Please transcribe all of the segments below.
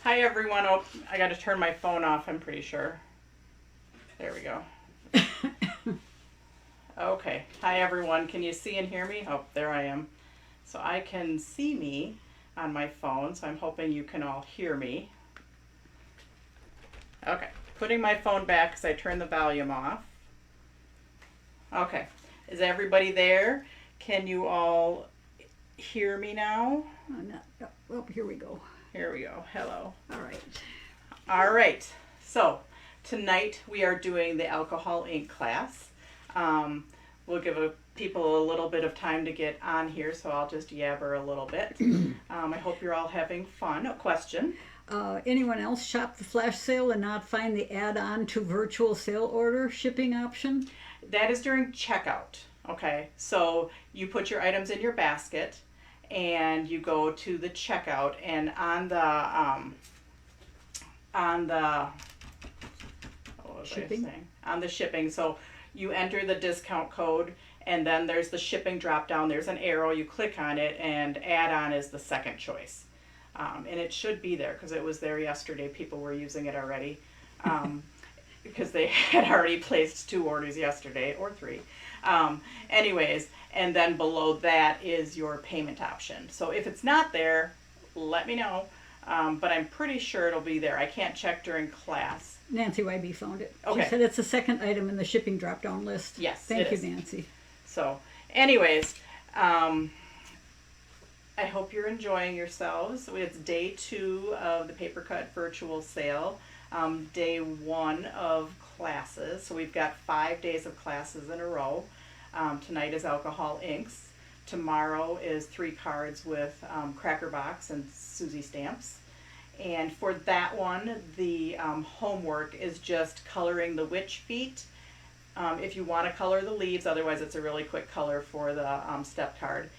Hi everyone. Oh, I got to turn my phone off, I'm pretty sure. There we go. Okay. Hi everyone. Can you see and hear me? Oh, there I am. So I can see me on my phone, so I'm hoping you can all hear me. Okay. Putting my phone back because I turned the volume off. Okay. Is everybody there? Can you all hear me now? Well, here we go. Here we go. Hello. All right. All right. So tonight we are doing the alcohol ink class. We'll give people a little bit of time to get on here, so I'll just yabber a little bit. I hope you're all having fun. A question? Anyone else shop the flash sale and not find the add-on to virtual sale order shipping option? That is during checkout. Okay, so you put your items in your basket and you go to the checkout, and on the what was Shipping? I saying? On the shipping, so you enter the discount code, and then there's the shipping drop down. There's an arrow, you click on it, and add-on is the second choice. And it should be there because it was there yesterday. People were using it already because they had already placed 2 orders yesterday, or 3. Anyways, and then below that is your payment option. So if it's not there, let me know. But I'm pretty sure it'll be there. I can't check during class. Nancy YB found it. Okay. She said it's the second item in the shipping drop-down list. Yes, Thank it you, is. Nancy. So, anyways, I hope you're enjoying yourselves. It's day 2 of the paper cut virtual sale, day 1 of classes. So we've got 5 days of classes in a row. Tonight is alcohol inks. Tomorrow is 3 cards with Cracker Box and Susie stamps. And for that one, the homework is just coloring the witch feet. If you want to color the leaves, otherwise it's a really quick color for the step card.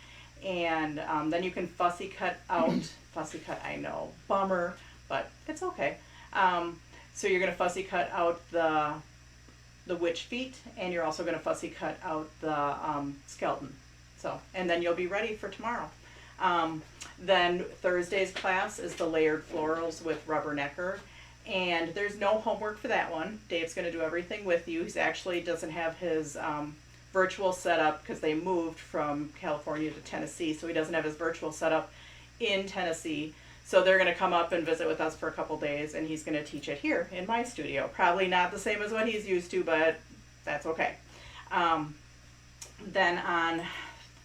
And then you can fussy cut out, fussy cut, I know, bummer, but it's okay. So you're going to fussy cut out the witch feet, and you're also going to fussy cut out the skeleton. So, and then you'll be ready for tomorrow. Then Thursday's class is the layered florals with rubbernecker. And there's no homework for that one. Dave's going to do everything with you. He actually doesn't have his virtual setup because they moved from California to Tennessee, so he doesn't have his virtual setup in Tennessee. So they're going to come up and visit with us for a couple days, and he's going to teach it here in my studio. Probably not the same as what he's used to, but that's okay. Then on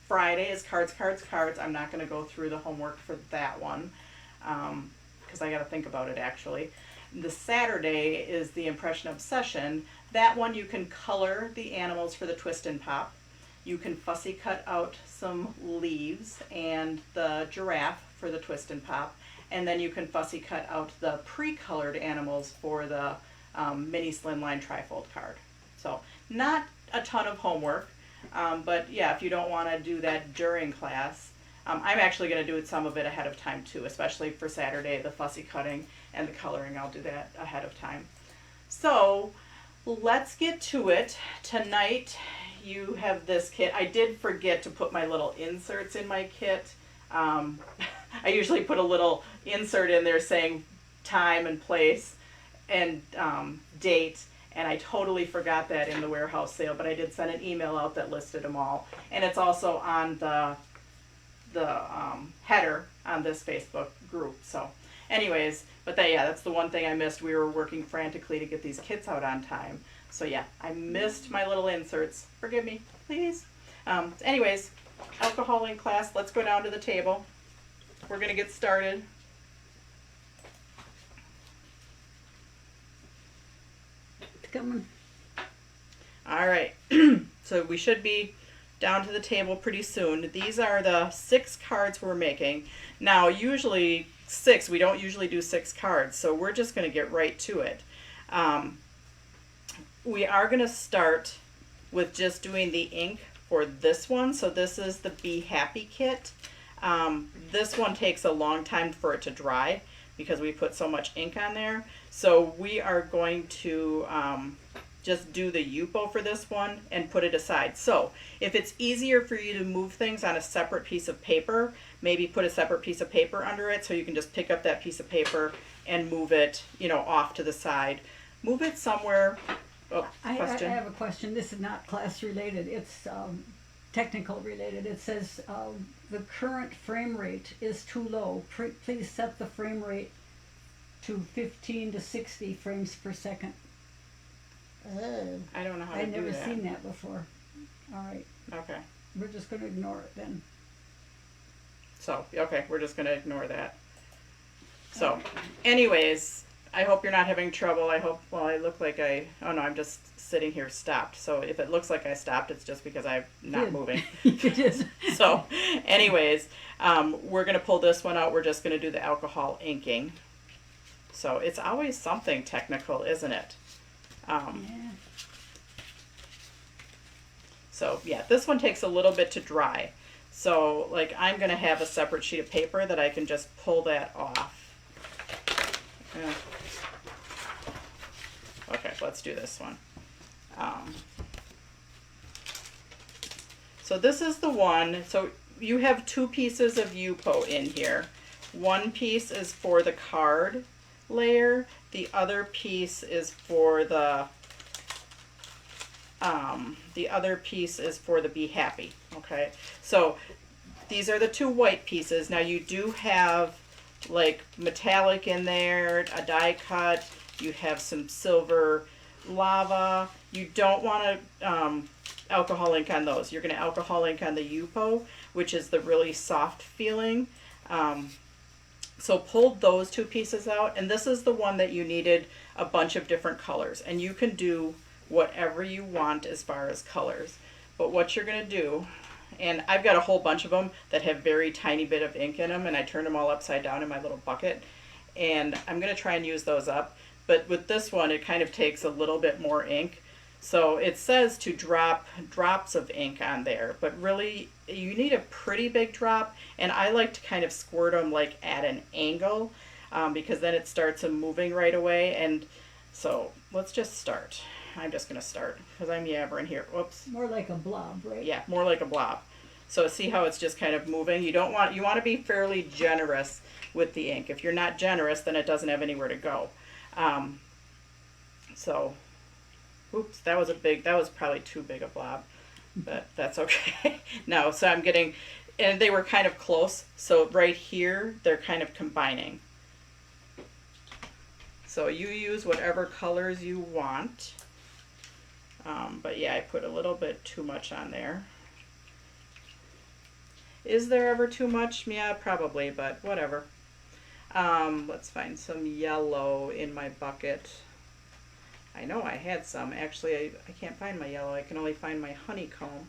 Friday is cards, cards, cards. I'm not going to go through the homework for that one because I got to think about it actually. The Saturday is the Impression Obsession. That one you can color the animals for the twist and pop. You can fussy cut out some leaves and the giraffe for the twist and pop. And then you can fussy cut out the pre-colored animals for the mini slimline trifold card. So not a ton of homework, but yeah, if you don't want to do that during class, I'm actually going to do some of it ahead of time too, especially for Saturday, the fussy cutting and the coloring. I'll do that ahead of time. So let's get to it. Tonight you have this kit. I did forget to put my little inserts in my kit. I usually put a little insert in there saying time and place and date, and I totally forgot that in the warehouse sale, but I did send an email out that listed them all. And it's also on the header on this Facebook group. So anyways, but that's the one thing I missed. We were working frantically to get these kits out on time. So yeah, I missed my little inserts. Forgive me, please. Anyways, alcohol in class. Let's go down to the table. We're going to get started. It's coming. All right. So we should be down to the table pretty soon. These are the 6 cards we're making. Now, usually 6, we don't usually do 6 cards, so we're just going to get right to it. We are going to start with just doing the ink for this one. So this is the Be Happy kit. This one takes a long time for it to dry because we put so much ink on there. So we are going to just do the YUPO for this one and put it aside. So if it's easier for you to move things on a separate piece of paper, maybe put a separate piece of paper under it so you can just pick up that piece of paper and move it, you know, off to the side. Move it somewhere. Oh, question? I have a question. This is not class related. It's technical related. It says the current frame rate is too low. Please set the frame rate to 15 to 60 frames per second. I don't know how to I've do that. never seen that before. All right. Okay. We're just going to ignore it then. So, okay, we're just going to ignore that. So, anyways, I hope you're not having trouble. I hope, well, I look like oh no, I'm just sitting here stopped. So if it looks like I stopped, it's just because I'm not moving. It is. So, anyways, we're going to pull this one out. We're just going to do the alcohol inking. So it's always something technical, isn't it? Yeah. So yeah, this one takes a little bit to dry. So like I'm going to have a separate sheet of paper that I can just pull that off. Okay, let's do this one. So this is the one, so you have two pieces of YUPO in here. One piece is for the card layer, the other piece is for the Be Happy. Okay, so these are the two white pieces. Now you do have like metallic in there, a die cut, you have some silver lava. You don't want to alcohol ink on those. You're going to alcohol ink on the YUPO, which is the really soft feeling. So pull those two pieces out, and this is the one that you needed a bunch of different colors, and you can do whatever you want as far as colors. But what you're going to do, and I've got a whole bunch of them that have very tiny bit of ink in them, and I turned them all upside down in my little bucket, and I'm going to try and use those up. But with this one, it kind of takes a little bit more ink. So it says to drop drops of ink on there, but really you need a pretty big drop, and I like to kind of squirt them like at an angle because then it starts moving right away. And so let's just start. I'm just going to start because I'm yabbering here. Whoops. More like a blob, right? Yeah, more like a blob. So see how it's just kind of moving? You want to be fairly generous with the ink. If you're not generous, then it doesn't have anywhere to go. So oops, that was probably too big a blob, but that's okay. No, so I'm getting, and they were kind of close, so right here, they're kind of combining. So you use whatever colors you want, but yeah, I put a little bit too much on there. Is there ever too much? Yeah, probably, but whatever. Let's find some yellow in my bucket. I know I had some. Actually, I can't find my yellow. I can only find my honeycomb.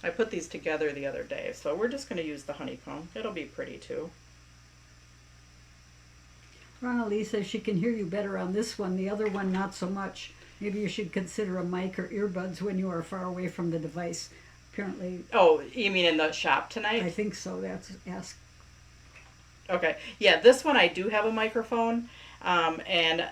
I put these together the other day, so we're just going to use the honeycomb. It'll be pretty too. Ronald says she can hear you better on this one, the other one not so much. Maybe you should consider a mic or earbuds when you are far away from the device. Apparently. Oh, you mean in the shop tonight? I think so. That's asked. Okay. Yeah, this one I do have a microphone. And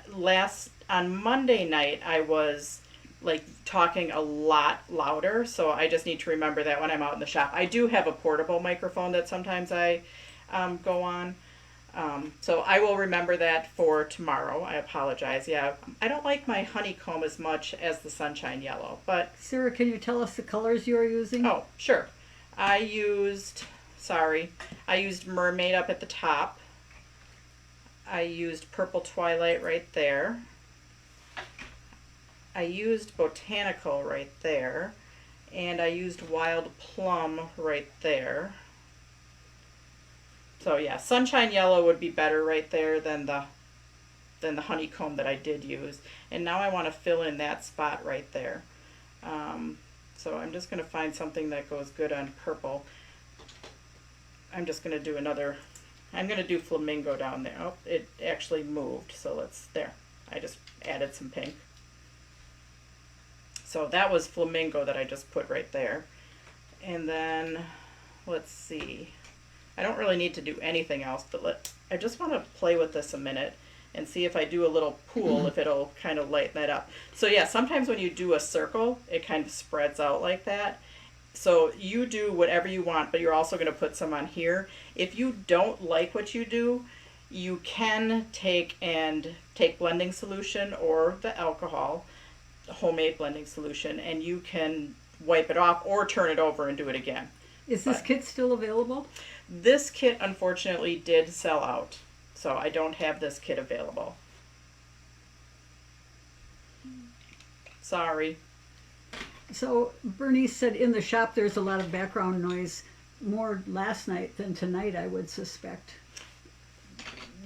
on Monday night, I was like talking a lot louder, so I just need to remember that when I'm out in the shop. I do have a portable microphone that sometimes I go on. So I will remember that for tomorrow. I apologize. Yeah, I don't like my honeycomb as much as the sunshine yellow, but... Sarah, can you tell us the colors you are using? Oh, sure. I used Mermaid up at the top. I used Purple Twilight right there. I used Botanical right there. And I used Wild Plum right there. So yeah, Sunshine Yellow would be better right there than the honeycomb that I did use. And now I want to fill in that spot right there. So I'm just going to find something that goes good on purple. I'm just going to do I'm going to do Flamingo down there. Oh, it actually moved, so there. I just added some pink. So that was Flamingo that I just put right there. And then, let's see. I don't really need to do anything else, but I just want to play with this a minute and see if I do a little pool, if it'll kind of lighten that up. So yeah, sometimes when you do a circle, it kind of spreads out like that. So you do whatever you want, but you're also going to put some on here. If you don't like what you do, you can take blending solution or the alcohol, homemade blending solution, and you can wipe it off or turn it over and do it again. Is this kit still available? This kit unfortunately did sell out, so I don't have this kit available. Sorry. So Bernice said in the shop there's a lot of background noise, more last night than tonight, I would suspect.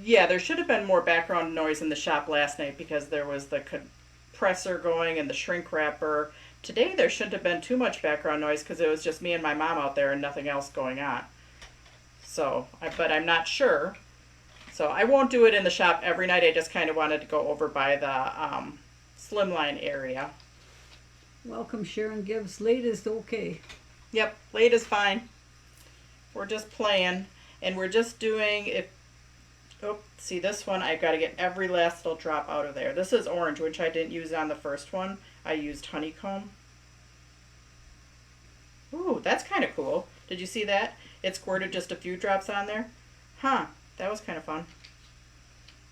Yeah, there should have been more background noise in the shop last night because there was the compressor going and the shrink wrapper. Today there shouldn't have been too much background noise because it was just me and my mom out there and nothing else going on. So, but I'm not sure. So I won't do it in the shop every night. I just kind of wanted to go over by the slimline area. Welcome, Sharon Gibbs. Late is okay. Yep, late is fine. We're just playing, and we're just doing, see this one, I've got to get every last little drop out of there. This is orange, which I didn't use on the first one. I used honeycomb. Ooh, that's kind of cool. Did you see that? It squirted just a few drops on there. Huh, that was kind of fun.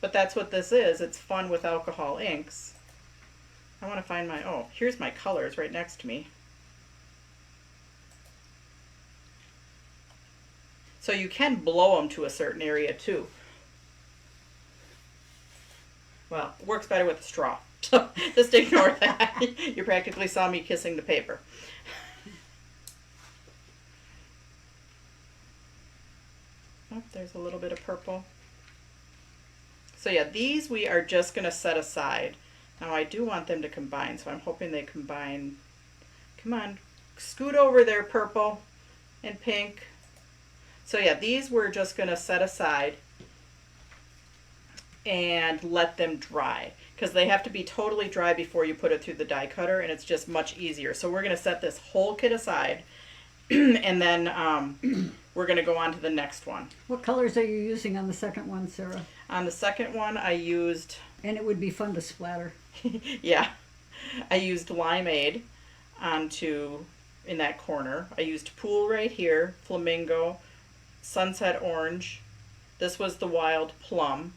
But that's what this is. It's fun with alcohol inks. I want to find my, here's my colors right next to me. So you can blow them to a certain area too. Well, it works better with a straw. So just ignore that. You practically saw me kissing the paper. Oh, there's a little bit of purple. So yeah, these we are just going to set aside. Now I do want them to combine, so I'm hoping they combine. Come on, scoot over there, purple and pink. So yeah, these we're just going to set aside and let them dry because they have to be totally dry before you put it through the die cutter, and it's just much easier. So we're going to set this whole kit aside and then we're going to go on to the next one. What colors are you using on the second one, Sarah? On the second one I used... And it would be fun to splatter. Yeah, I used limeade in that corner. I used pool right here, flamingo, sunset orange. This was the wild plum.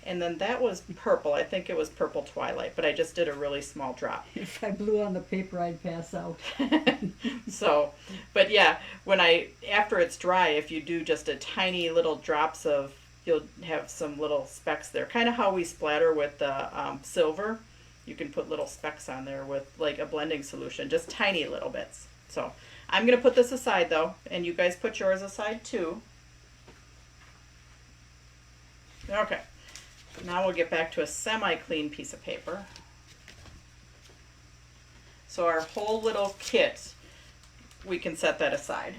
And then that was purple. I think it was purple twilight, but I just did a really small drop. If I blew on the paper, I'd pass out. So, but yeah, after it's dry, if you do just a tiny little drops of, you'll have some little specks there. Kind of how we splatter with the silver. You can put little specks on there with like a blending solution, just tiny little bits. So I'm going to put this aside though, and you guys put yours aside too. Okay, now we'll get back to a semi-clean piece of paper. So our whole little kit, we can set that aside.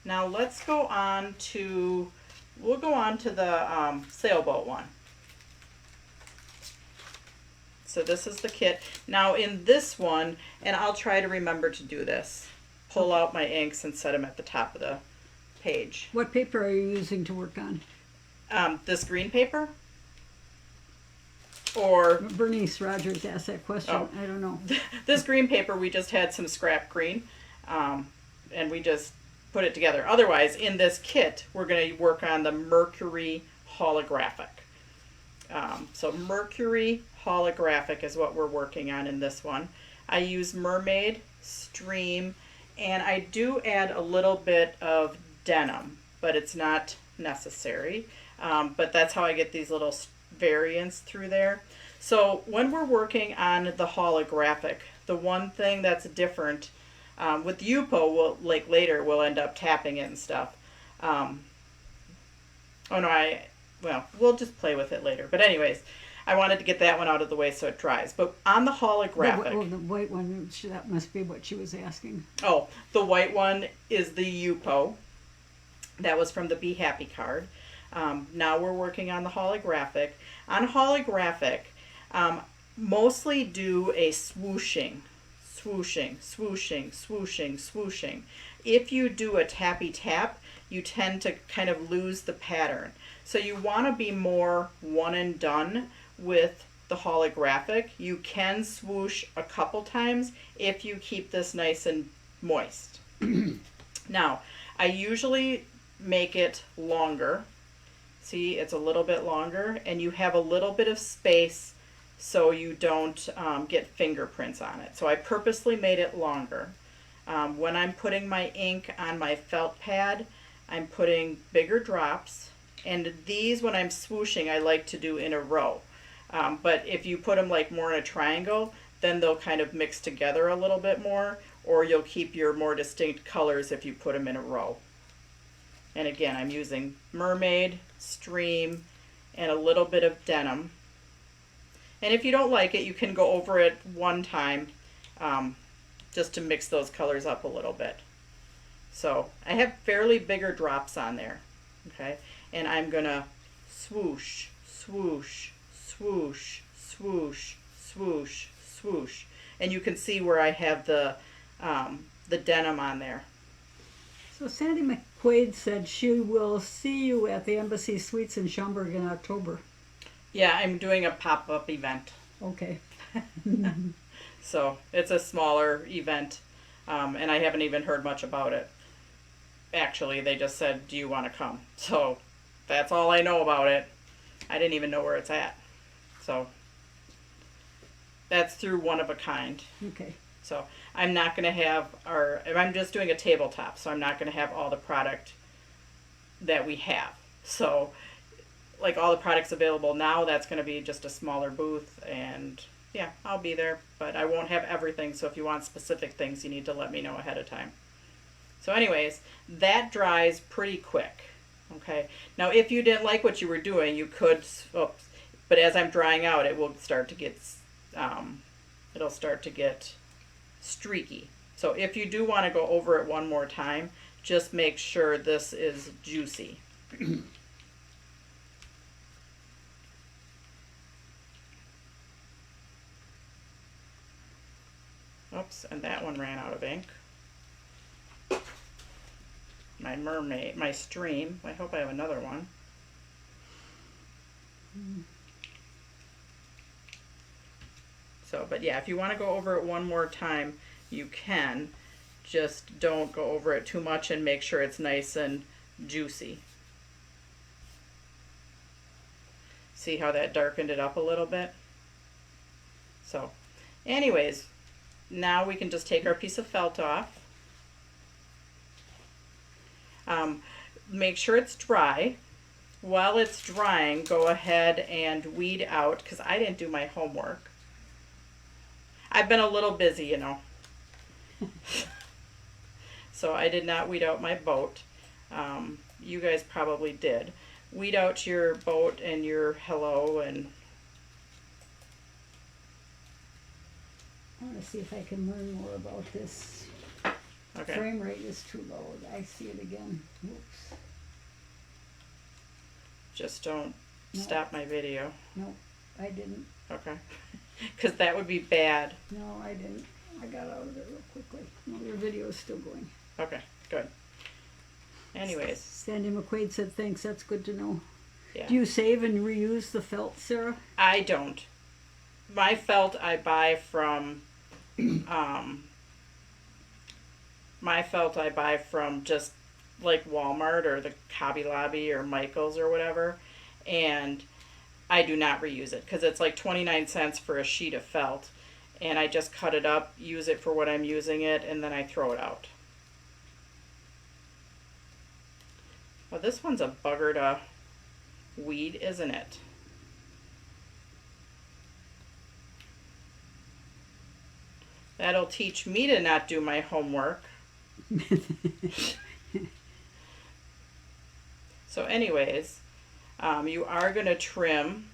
Now let's go on to... We'll go on to the sailboat one. So this is the kit. Now in this one, and I'll try to remember to do this, pull out my inks and set them at the top of the page. What paper are you using to work on? This green paper? Or... Bernice Rogers asked that question. Oh. I don't know. This green paper, we just had some scrap green, and we just put it together. Otherwise, in this kit, we're going to work on the Mercury Holographic. So Mercury Holographic is what we're working on in this one. I use Mermaid, Stream, and I do add a little bit of denim, but it's not necessary. But that's how I get these little variants through there. So when we're working on the holographic, the one thing that's different with YUPO, later we'll end up tapping it and stuff. We'll just play with it later. But anyways, I wanted to get that one out of the way so it dries. But on the holographic... The white one, that must be what she was asking. Oh, the white one is the YUPO. That was from the Be Happy card. Now we're working on the holographic. On holographic, mostly do a swooshing. Swooshing, swooshing, swooshing, swooshing. If you do a tappy tap, you tend to kind of lose the pattern. So you want to be more one and done with the holographic. You can swoosh a couple times if you keep this nice and moist. Now, I usually make it longer. See, it's a little bit longer, and you have a little bit of space so you don't get fingerprints on it. So I purposely made it longer. When I'm putting my ink on my felt pad, I'm putting bigger drops, and these, when I'm swooshing, I like to do in a row. But if you put them like more in a triangle, then they'll kind of mix together a little bit more, or you'll keep your more distinct colors if you put them in a row. And again, I'm using mermaid, stream, and a little bit of denim. And if you don't like it, you can go over it one time just to mix those colors up a little bit. So I have fairly bigger drops on there, okay? And I'm gonna swoosh, swoosh, swoosh, swoosh, swoosh, swoosh. And you can see where I have the denim on there. So Sandy McQuaid said she will see you at the Embassy Suites in Schaumburg in October. Yeah, I'm doing a pop-up event. Okay. So it's a smaller event, and I haven't even heard much about it. Actually, they just said, do you want to come? So that's all I know about it. I didn't even know where it's at. So that's through One of a Kind. Okay. So I'm not going to have I'm just doing a tabletop, so I'm not going to have all the product that we have. So like all the products available now, that's going to be just a smaller booth, and yeah, I'll be there, but I won't have everything. So if you want specific things, you need to let me know ahead of time. So anyways, that dries pretty quick. Okay. Now, if you didn't like what you were doing, you could, but as I'm drying out, it will start to get, it'll start to get streaky. So if you do want to go over it one more time, just make sure this is juicy. Oops, and that one ran out of ink. My mermaid, my stream. I hope I have another one. So, but yeah, if you want to go over it one more time, you can. Just don't go over it too much and make sure it's nice and juicy. See how that darkened it up a little bit? So, anyways, now we can just take our piece of felt off. Make sure it's dry. While it's drying, go ahead and weed out, because I didn't do my homework. I've been a little busy, you know. So I did not weed out my boat. You guys probably did. Weed out your boat and your hello, and I want to see if I can learn more about this. okay. Frame rate is too low. I see it again. Whoops. Just don't No. stop my video. No, I didn't. Okay. Because that would be bad. No, I didn't. I got out of it real quickly. No, your video is still going. Okay, good. Anyways, Sandy McQuaid said, thanks, that's good to know. yeah. Do you save and reuse the felt, Sarah? I don't. My felt I buy from, just like Walmart or the Hobby Lobby or Michael's or whatever, and I do not reuse it because it's like 29 cents for a sheet of felt, and I just cut it up, use it for what I'm using it, and then I throw it out. Well, this one's a bugger to weed, isn't it? That'll teach me to not do my homework. So anyways, you are going to trim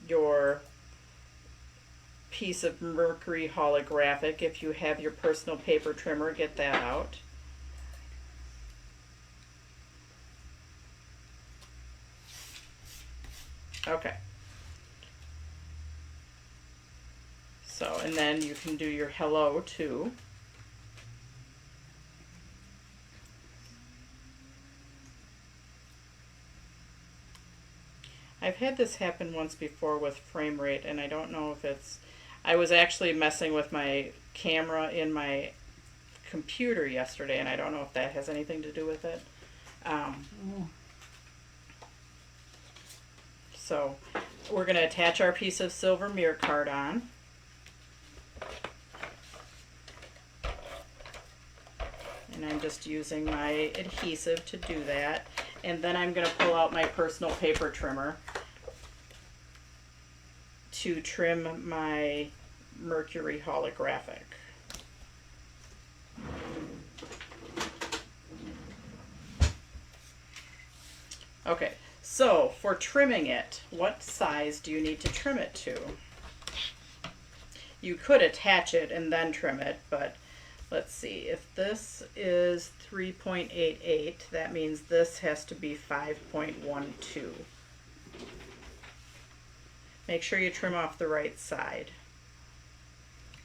your piece of Mercury Holographic. If you have your personal paper trimmer, get that out. Okay. So, and then you can do your hello too. I've had this happen once before with frame rate, and I don't know if it's, I was actually messing with my camera in my computer yesterday, and I don't know if that has anything to do with it. So we're going to attach our piece of silver MirriCard on. And I'm just using my adhesive to do that. And then I'm going to pull out my personal paper trimmer to trim my Mercury Holographic. Okay, so for trimming it, what size do you need to trim it to? You could attach it and then trim it, but let's see, if this is 3.88, that means this has to be 5.12. Make sure you trim off the right side,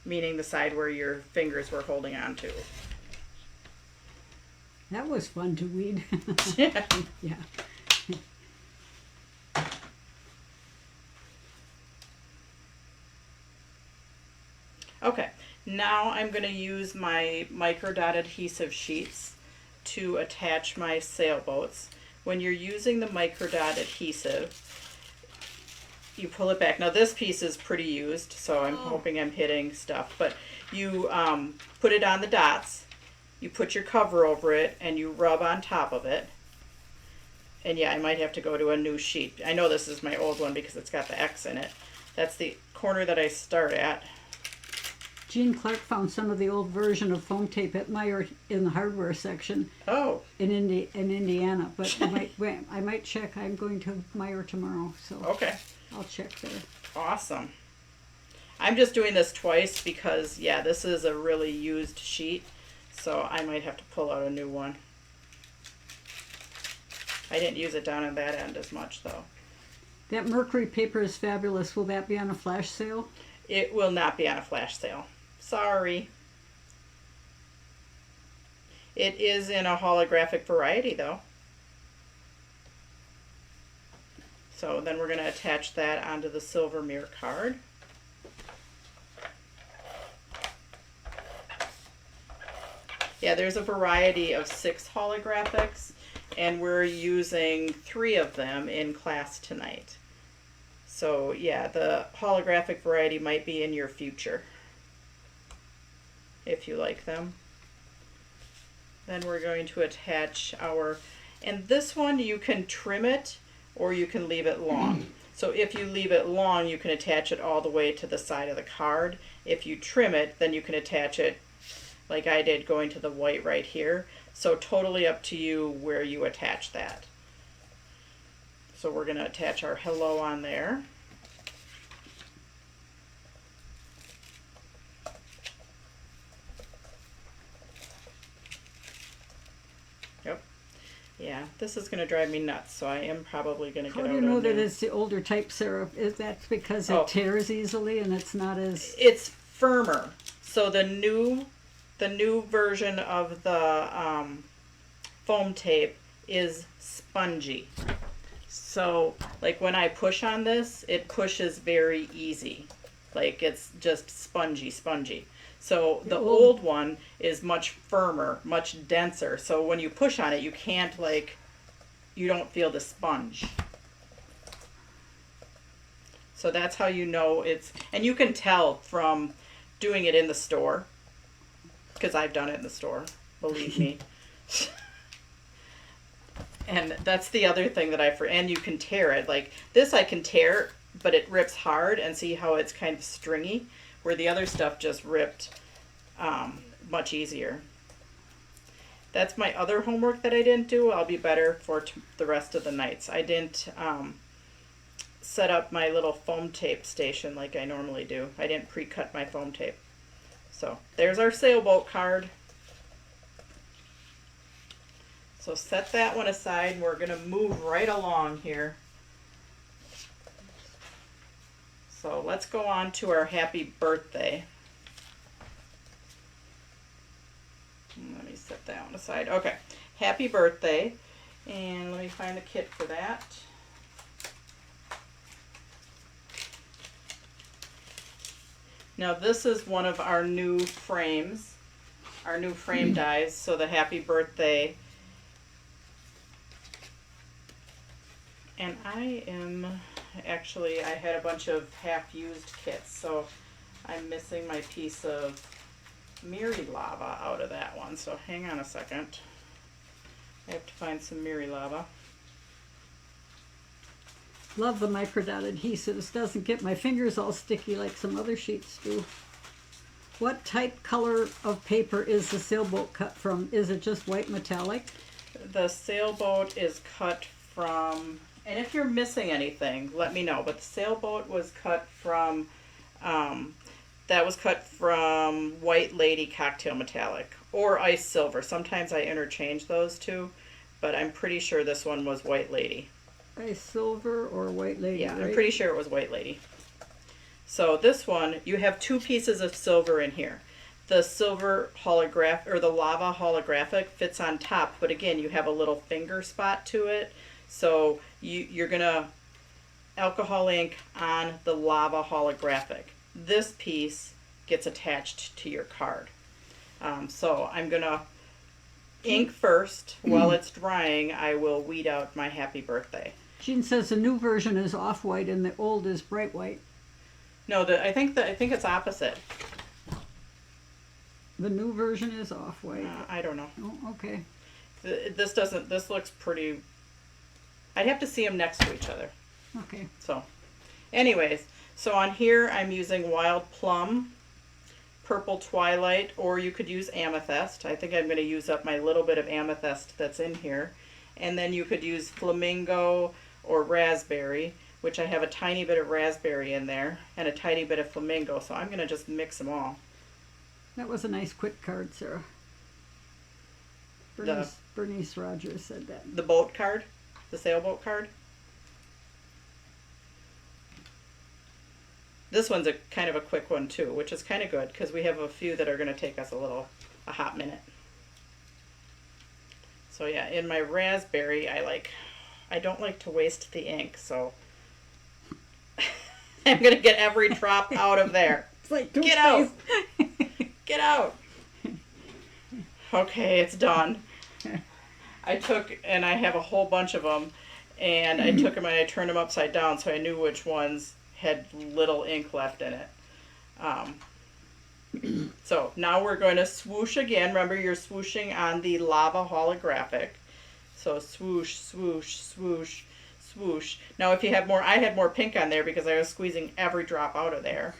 meaning the side where your fingers were holding on to. That was fun to weed. Yeah. Yeah. Okay, now I'm going to use my micro dot adhesive sheets to attach my sailboats. When you're using the micro dot adhesive, you pull it back. Now this piece is pretty used, so I'm hoping I'm hitting stuff, but you put it on the dots, you put your cover over it, and you rub on top of it. And yeah, I might have to go to a new sheet. I know this is my old one because it's got the X in it. That's the corner that I start at. Jean Clark found some of the old version of foam tape at Meyer in the hardware section. Oh. In Indiana, but I might check. I'm going to Meyer tomorrow, so Okay. I'll check there. Awesome. I'm just doing this twice because, yeah, this is a really used sheet, so I might have to pull out a new one. I didn't use it down on that end as much, though. That Mercury paper is fabulous. Will that be on a flash sale? It will not be on a flash sale. Sorry. It is in a holographic variety, though. So then we're going to attach that onto the silver MirriCard. Yeah, there's a variety of 6 holographics, and we're using 3 of them in class tonight. So yeah, the holographic variety might be in your future, if you like them. Then we're going to attach our, and this one you can trim it or you can leave it long. So if you leave it long, you can attach it all the way to the side of the card. If you trim it, then you can attach it like I did, going to the white right here. So totally up to you where you attach that. So we're going to attach our hello on there. Yep. Yeah, this is going to drive me nuts, so I am probably going to get out. How do you know that it's the older type, Sarah? Is that because it tears easily and it's not as... It's firmer. So the new version of the foam tape is spongy. So like when I push on this, it pushes very easy. Like it's just spongy. So the old one is much firmer, much denser. So when you push on it, you can't you don't feel the sponge. So that's how you know it's, and you can tell from doing it in the store, because I've done it in the store, believe me. And that's the other thing that and you can tear it. Like this I can tear, but it rips hard, and see how it's kind of stringy, where the other stuff just ripped much easier. That's my other homework that I didn't do. I'll be better for the rest of the nights. I didn't set up my little foam tape station like I normally do. I didn't pre-cut my foam tape. So there's our sailboat card. So set that one aside, and we're going to move right along here. So let's go on to our happy birthday. Let me set that one aside. Okay, happy birthday. And let me find the kit for that. Now this is one of our new frames, our new frame dies, so the happy birthday. And I had a bunch of half-used kits, so I'm missing my piece of Mirri lava out of that one, so hang on a second. I have to find some Mirri lava. Love the microdot adhesives. Doesn't get my fingers all sticky like some other sheets do. What type color of paper is the sailboat cut from? Is it just white metallic? The sailboat is cut from, and if you're missing anything, let me know, but the sailboat was cut from, that was cut from White Lady Cocktail Metallic or Ice Silver. Sometimes I interchange those two, but I'm pretty sure this one was White Lady. Ice Silver or White Lady? Yeah, right? I'm pretty sure it was White Lady. So this one, you have two pieces of silver in here. The silver holograph, or the lava holographic, fits on top, but again, you have a little finger spot to it. So you're gonna alcohol ink on the lava holographic. This piece gets attached to your card. So I'm gonna ink first. While it's drying, I will weed out my happy birthday. Jean says the new version is off-white and the old is bright white. No, I think it's opposite. The new version is off-white. I don't know. Oh, okay. This looks pretty. I'd have to see them next to each other. Okay. So, anyways, so on here I'm using Wild Plum, Purple Twilight, or you could use Amethyst. I think I'm going to use up my little bit of Amethyst that's in here. And then you could use Flamingo or Raspberry, which I have a tiny bit of Raspberry in there and a tiny bit of Flamingo. So I'm going to just mix them all. That was a nice quick card, Sarah. Bernice Rogers said that. The boat card, the sailboat card. This one's a kind of a quick one too, which is kind of good because we have a few that are going to take us a hot minute. So yeah, in my Raspberry, I don't like to waste the ink, so I'm going to get every drop out of there. It's like, get out! Get out! Okay, it's done. I have a whole bunch of them, and I took them and I turned them upside down so I knew which ones had little ink left in it. So now we're going to swoosh again. Remember, you're swooshing on the lava holographic. So swoosh, swoosh, swoosh, swoosh. Now if you have more, I had more pink on there because I was squeezing every drop out of there.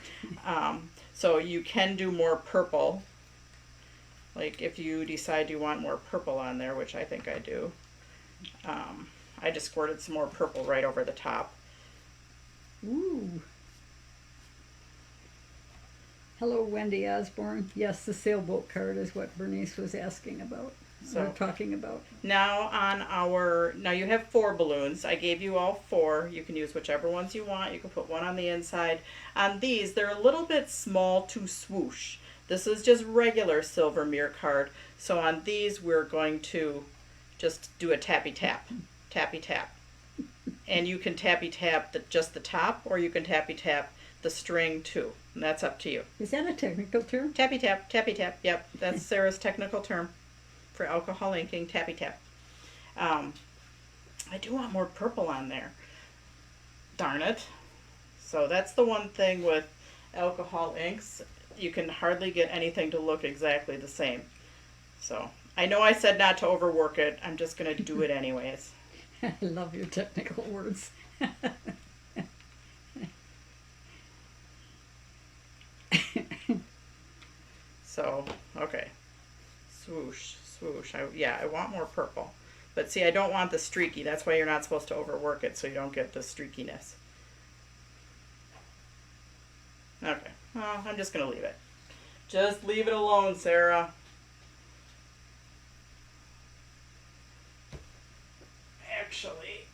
So you can do more purple. Like if you decide you want more purple on there, which I think I do. I just squirted some more purple right over the top. Ooh. Hello, Wendy Osborne. Yes, the sailboat card is what Bernice was asking about. Or talking about. Now you have 4 balloons. I gave you all 4. You can use whichever ones you want. You can put one on the inside. On these, they're a little bit small to swoosh. This is just regular silver MirriCard. So on these, we're going to just do a tappy tap, tappy tap. And you can tappy tap just the top, or you can tappy tap the string too. And that's up to you. Is that a technical term? Tappy tap, tappy tap. Yep, that's Sarah's technical term for alcohol inking, tappy tap. I do want more purple on there. Darn it. So that's the one thing with alcohol inks. You can hardly get anything to look exactly the same. So I know I said not to overwork it. I'm just going to do it anyways. I love your technical words. So, okay. Swoosh, swoosh. I want more purple. But see, I don't want the streaky. That's why you're not supposed to overwork it so you don't get the streakiness. Okay. Well, I'm just going to leave it. Just leave it alone, Sarah. Actually,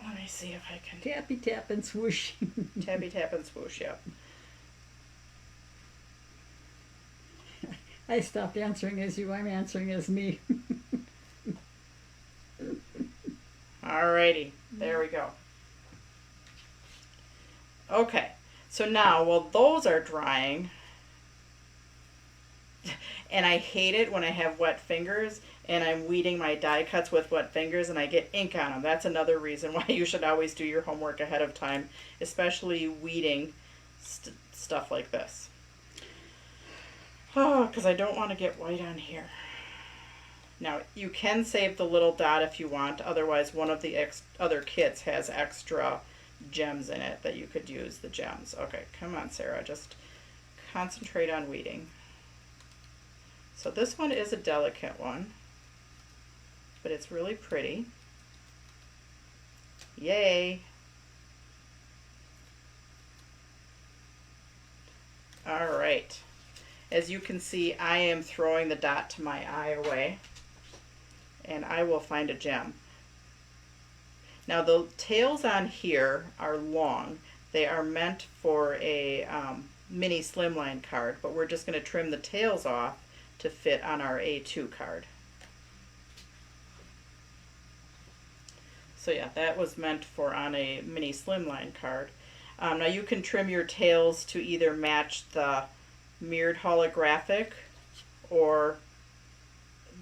let me see if I can... Tappy tap and swoosh. Tappy tap and swoosh, yep. I stopped answering as you. I'm answering as me. Alrighty, there we go. Okay, So now, while those are drying, and I hate it when I have wet fingers and I'm weeding my die cuts with wet fingers and I get ink on them. That's another reason why you should always do your homework ahead of time, especially weeding stuff like this. Oh, because I don't want to get white on here. Now, you can save the little dot if you want. Otherwise, one of the other kits has extra gems in it that you could use the gems. Okay, come on, Sarah. Just concentrate on weeding. So this one is a delicate one, but it's really pretty. Yay! All right. As you can see, I am throwing the dot to my eye away, and I will find a gem. Now the tails on here are long. They are meant for a mini slimline card, but we're just going to trim the tails off to fit on our A2 card. So yeah, that was meant for on a mini slimline card. Now you can trim your tails to either match the mirrored holographic or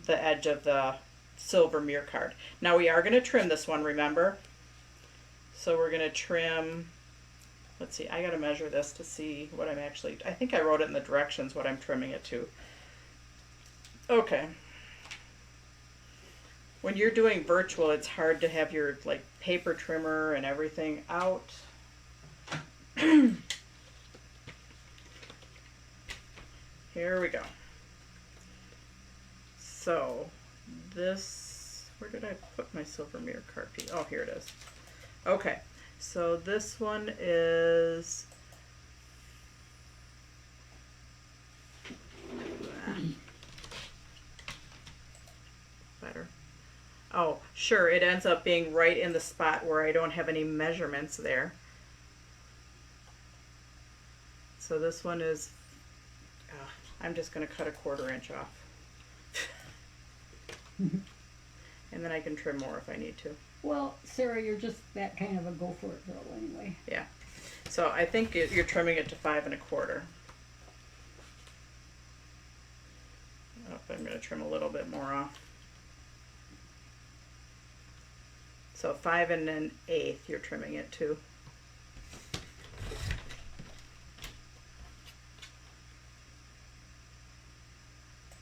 the edge of the silver mirror card. Now we are going to trim this one, remember? So we're going to trim, let's see, I got to measure this to see what I'm actually, I think I wrote it in the directions what I'm trimming it to. Okay. When you're doing virtual, it's hard to have your like paper trimmer and everything out. Here we go. So this, where did I put my silver mirror card piece? Oh, here it is. Okay, so this one is better. Oh, sure, it ends up being right in the spot where I don't have any measurements there. So this one is, I'm just going to cut a 1/4 inch off. And then I can trim more if I need to. Well, Sarah, you're just that kind of a go for it girl anyway. Yeah. So I think you're trimming it to 5 1/4. Oh, I'm going to trim a little bit more off. So 5 1/8 you're trimming it to.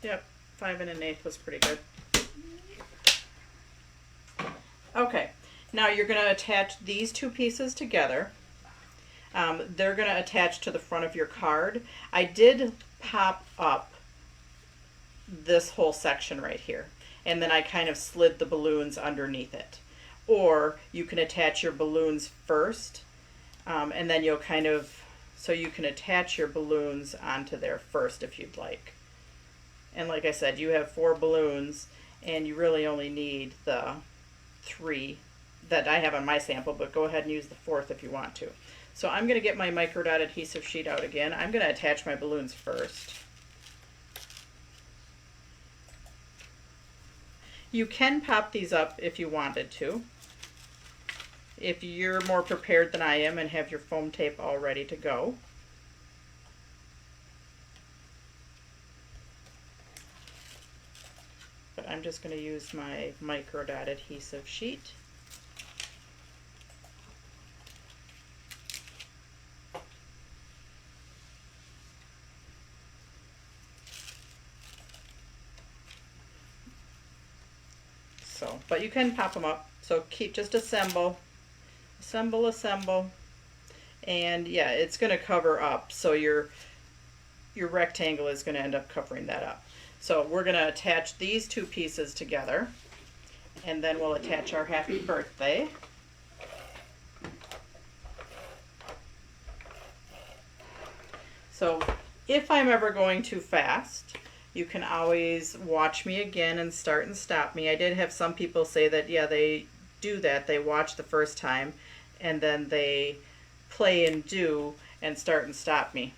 Yep, 5 1/8 was pretty good. Okay, now you're going to attach these two pieces together. They're going to attach to the front of your card. I did pop up this whole section right here, and then I kind of slid the balloons underneath it. Or you can attach your balloons first, and then you'll kind of, so you can attach your balloons onto there first if you'd like. And like I said, you have 4 balloons, and you really only need the 3 that I have on my sample, but go ahead and use the 4th if you want to. So I'm going to get my micro dot adhesive sheet out again. I'm going to attach my balloons first. You can pop these up if you wanted to. If you're more prepared than I am and have your foam tape all ready to go. But I'm just going to use my micro dot adhesive sheet. So, but you can pop them up. So just assemble, assemble, assemble, and yeah, it's going to cover up. So your rectangle is going to end up covering that up. So we're going to attach these two pieces together, and then we'll attach our happy birthday. So if I'm ever going too fast, you can always watch me again and start and stop me. I did have some people say that, yeah, they do that. They watch the first time, and then they play and do and start and stop me.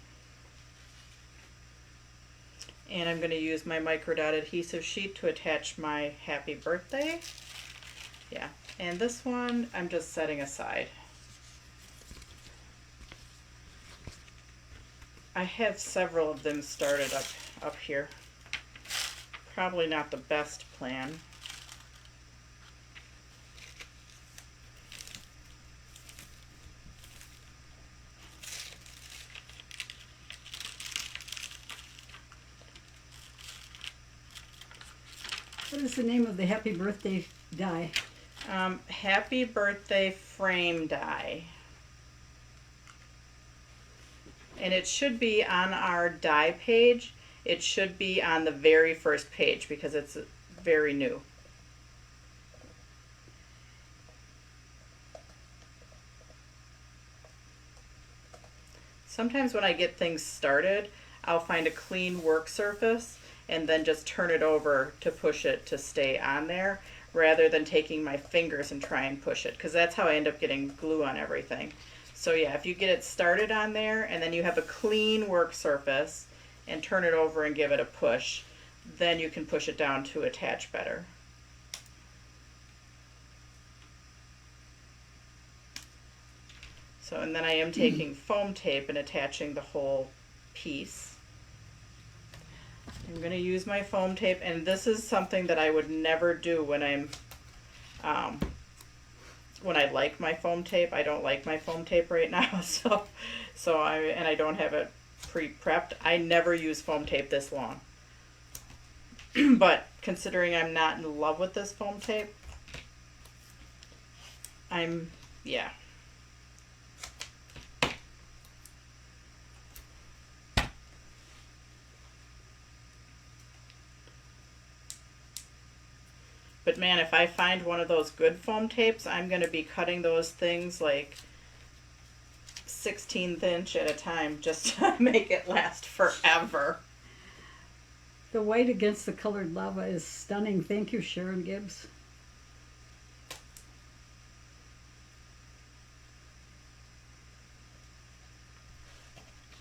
And I'm going to use my micro dot adhesive sheet to attach my happy birthday. Yeah, and this one I'm just setting aside. I have several of them started up here. Probably not the best plan. What is the name of the happy birthday die? Happy Birthday Frame Die. And it should be on our die page. It should be on the very first page because it's very new. Sometimes when I get things started, I'll find a clean work surface and then just turn it over to push it to stay on there rather than taking my fingers and try and push it, because that's how I end up getting glue on everything. So yeah, if you get it started on there and then you have a clean work surface and turn it over and give it a push, then you can push it down to attach better. So, and then I am taking foam tape and attaching the whole piece. I'm going to use my foam tape, and this is something that I would never do when when I like my foam tape. I don't like my foam tape right now, so I don't have it pre-prepped. I never use foam tape this long. But considering I'm not in love with this foam tape, yeah. But man, if I find one of those good foam tapes, I'm going to be cutting those things like 16th inch at a time just to make it last forever. The white against the colored lava is stunning. Thank you, Sharon Gibbs.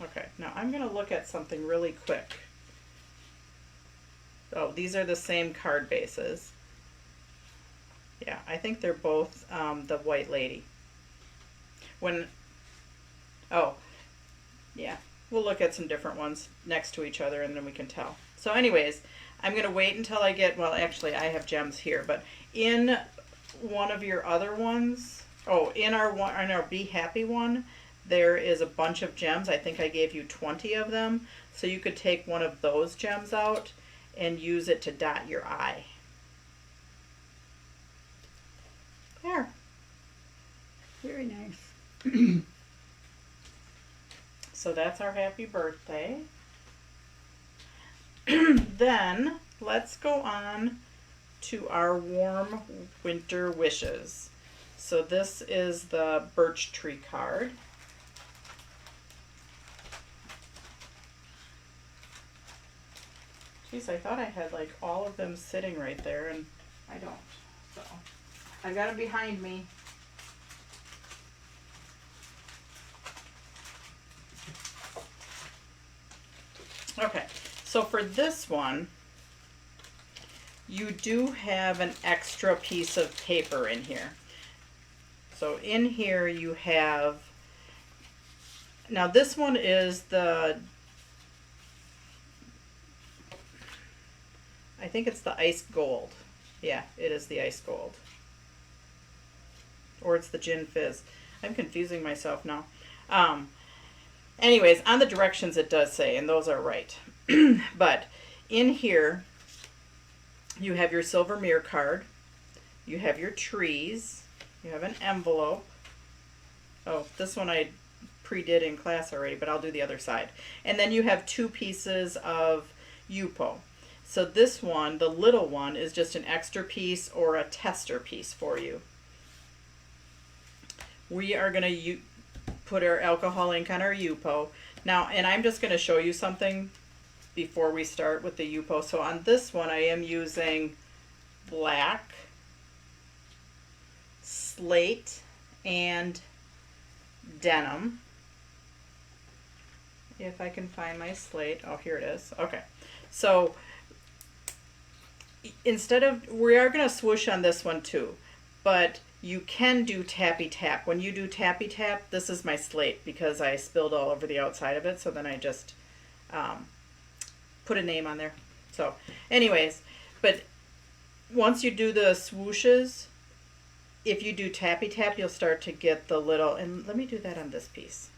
Okay, now I'm going to look at something really quick. Oh, these are the same card bases. Yeah, I think they're both the White Lady. Oh, yeah, we'll look at some different ones next to each other and then we can tell. So anyways, I'm going to wait until I get, well, actually I have gems here, but in one of your other ones, in our Be Happy one, there is a bunch of gems. I think I gave you 20 of them. So you could take one of those gems out and use it to dot your eye. There. Very nice. So that's our happy birthday. Then let's go on to our warm winter wishes. So this is the birch tree card. Geez, I thought I had like all of them sitting right there and I don't. So I got them behind me. Okay, so for this one, you do have an extra piece of paper in here. So in here you have, now this one is the, I think it's the ice gold. Yeah, it is the ice gold. Or it's the gin fizz. I'm confusing myself now. Anyways, on the directions it does say, and those are right. But in here, you have your silver mirror card. You have your trees. You have an envelope. Oh, this one I pre-did in class already, but I'll do the other side. And then you have 2 pieces of YUPO. So this one, the little one, is just an extra piece or a tester piece for you. We are going to put our alcohol ink on our YUPO. Now, and I'm just going to show you something before we start with the YUPO. So on this one, I am using black, slate, and denim. If I can find my slate. Oh, here it is. Okay. So instead of, we are going to swoosh on this one too, but you can do tappy tap. When you do tappy tap, this is my slate because I spilled all over the outside of it, so then I just put a name on there. So anyways, but once you do the swooshes, if you do tappy tap, you'll start to get the little, and let me do that on this piece.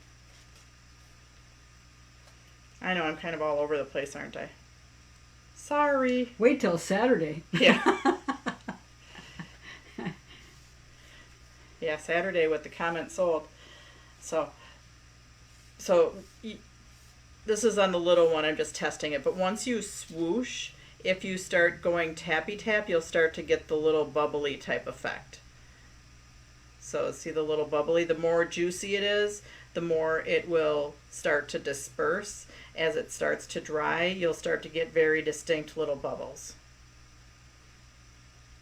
I know I'm kind of all over the place, aren't I? Sorry. Wait till Saturday. Yeah. Yeah, Saturday with the comment sold. So this is on the little one. I'm just testing it. But once you swoosh, if you start going tappy tap, you'll start to get the little bubbly type effect. So see the little bubbly? The more juicy it is, the more it will start to disperse. As it starts to dry, you'll start to get very distinct little bubbles.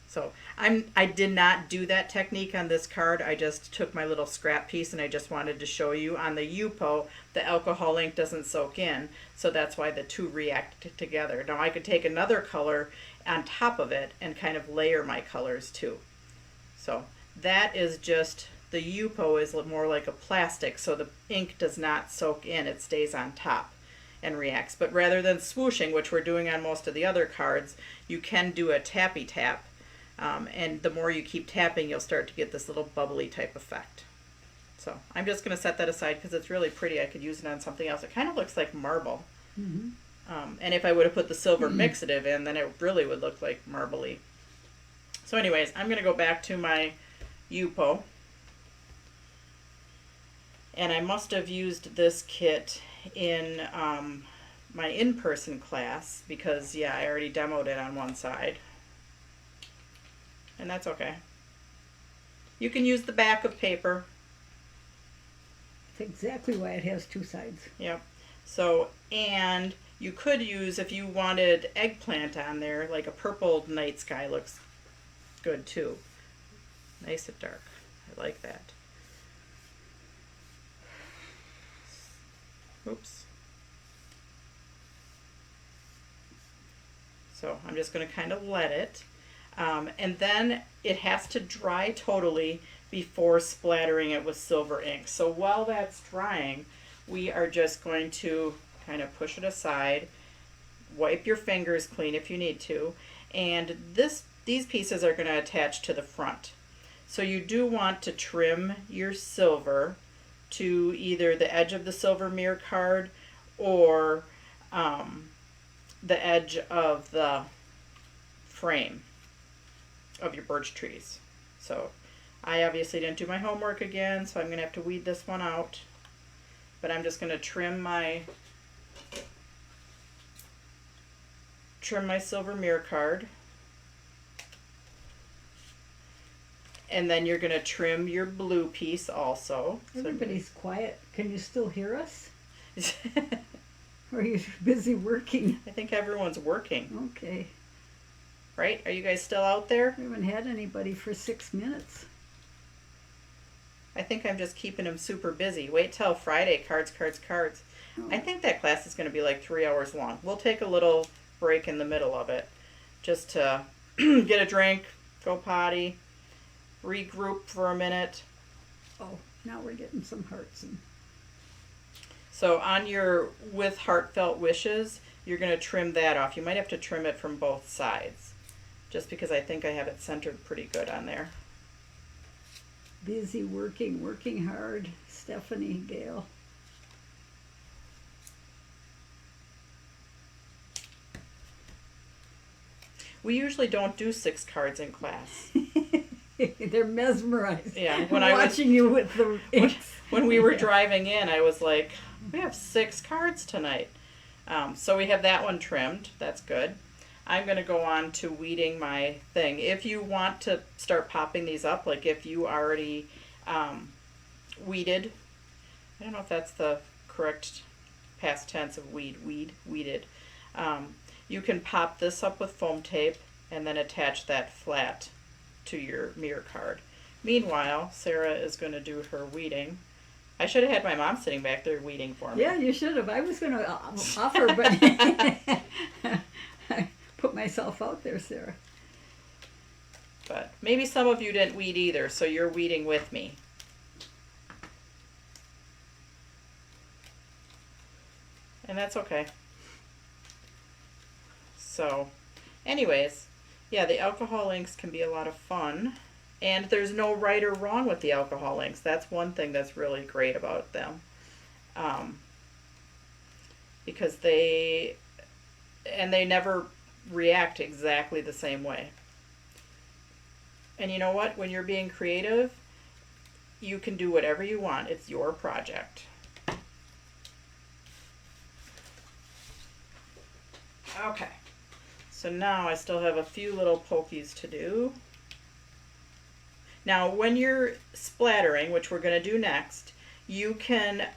So I did not do that technique on this card. I just took my little scrap piece and I just wanted to show you on the YUPO, the alcohol ink doesn't soak in. So that's why the two react together. Now I could take another color on top of it and kind of layer my colors too. So that is just, the YUPO is more like a plastic, so the ink does not soak in, it stays on top and reacts. But rather than swooshing, which we're doing on most of the other cards, you can do a tappy tap. And the more you keep tapping, you'll start to get this little bubbly type effect. So I'm just going to set that aside because it's really pretty. I could use it on something else. It kind of looks like marble. Mm-hmm. And if I would have put the silver mixative in, then it really would look like marbly. So anyways, I'm going to go back to my YUPO. And I must have used this kit in my in-person class because, yeah, I already demoed it on one side. And that's okay. You can use the back of paper. That's exactly why it has two sides. Yep. So, and you could use, if you wanted eggplant on there, like a purple night sky looks good too. Nice and dark. I like that. Oops. So I'm just going to kind of let it. And then it has to dry totally before splattering it with silver ink. So while that's drying, we are just going to kind of push it aside, wipe your fingers clean if you need to, and these pieces are going to attach to the front. So you do want to trim your silver to either the edge of the silver MirriCard or the edge of the frame of your birch trees. So I obviously didn't do my homework again, so I'm going to have to weed this one out. But I'm just going to trim my silver MirriCard. And then you're going to trim your blue piece also. Everybody's quiet. Can you still hear us? Or are you busy working? I think everyone's working. Okay. Right? Are you guys still out there? We haven't had anybody for 6 minutes. I think I'm just keeping them super busy. Wait till Friday, cards. Oh. I think that class is going to be like 3 hours long. We'll take a little break in the middle of it just to get a drink, go potty, regroup for a minute. Oh, now we're getting some hearts. So on your with heartfelt wishes, you're going to trim that off. You might have to trim it from both sides, just because I think I have it centered pretty good on there. Busy working hard. Stephanie Gale. We usually don't do 6 cards in class. They're mesmerized. Yeah, watching you with the inks. When we were driving in, I was like, we have 6 cards tonight. So we have that one trimmed. That's good. I'm going to go on to weeding my thing. If you want to start popping these up, like if you already weeded, I don't know if that's the correct past tense of weeded. You can pop this up with foam tape and then attach that flat to your MirriCard. Meanwhile, Sarah is going to do her weeding. I should have had my mom sitting back there weeding for me. Yeah, you should have. I was going to offer, but I put myself out there, Sarah. But maybe some of you didn't weed either, so you're weeding with me. And that's okay. So, anyways, yeah, the alcohol inks can be a lot of fun. And there's no right or wrong with the alcohol inks. That's one thing that's really great about them. Because they never react exactly the same way. And you know what? When you're being creative, you can do whatever you want. It's your project. Okay. So now I still have a few little pokies to do. Now, when you're splattering, which we're going to do next, you can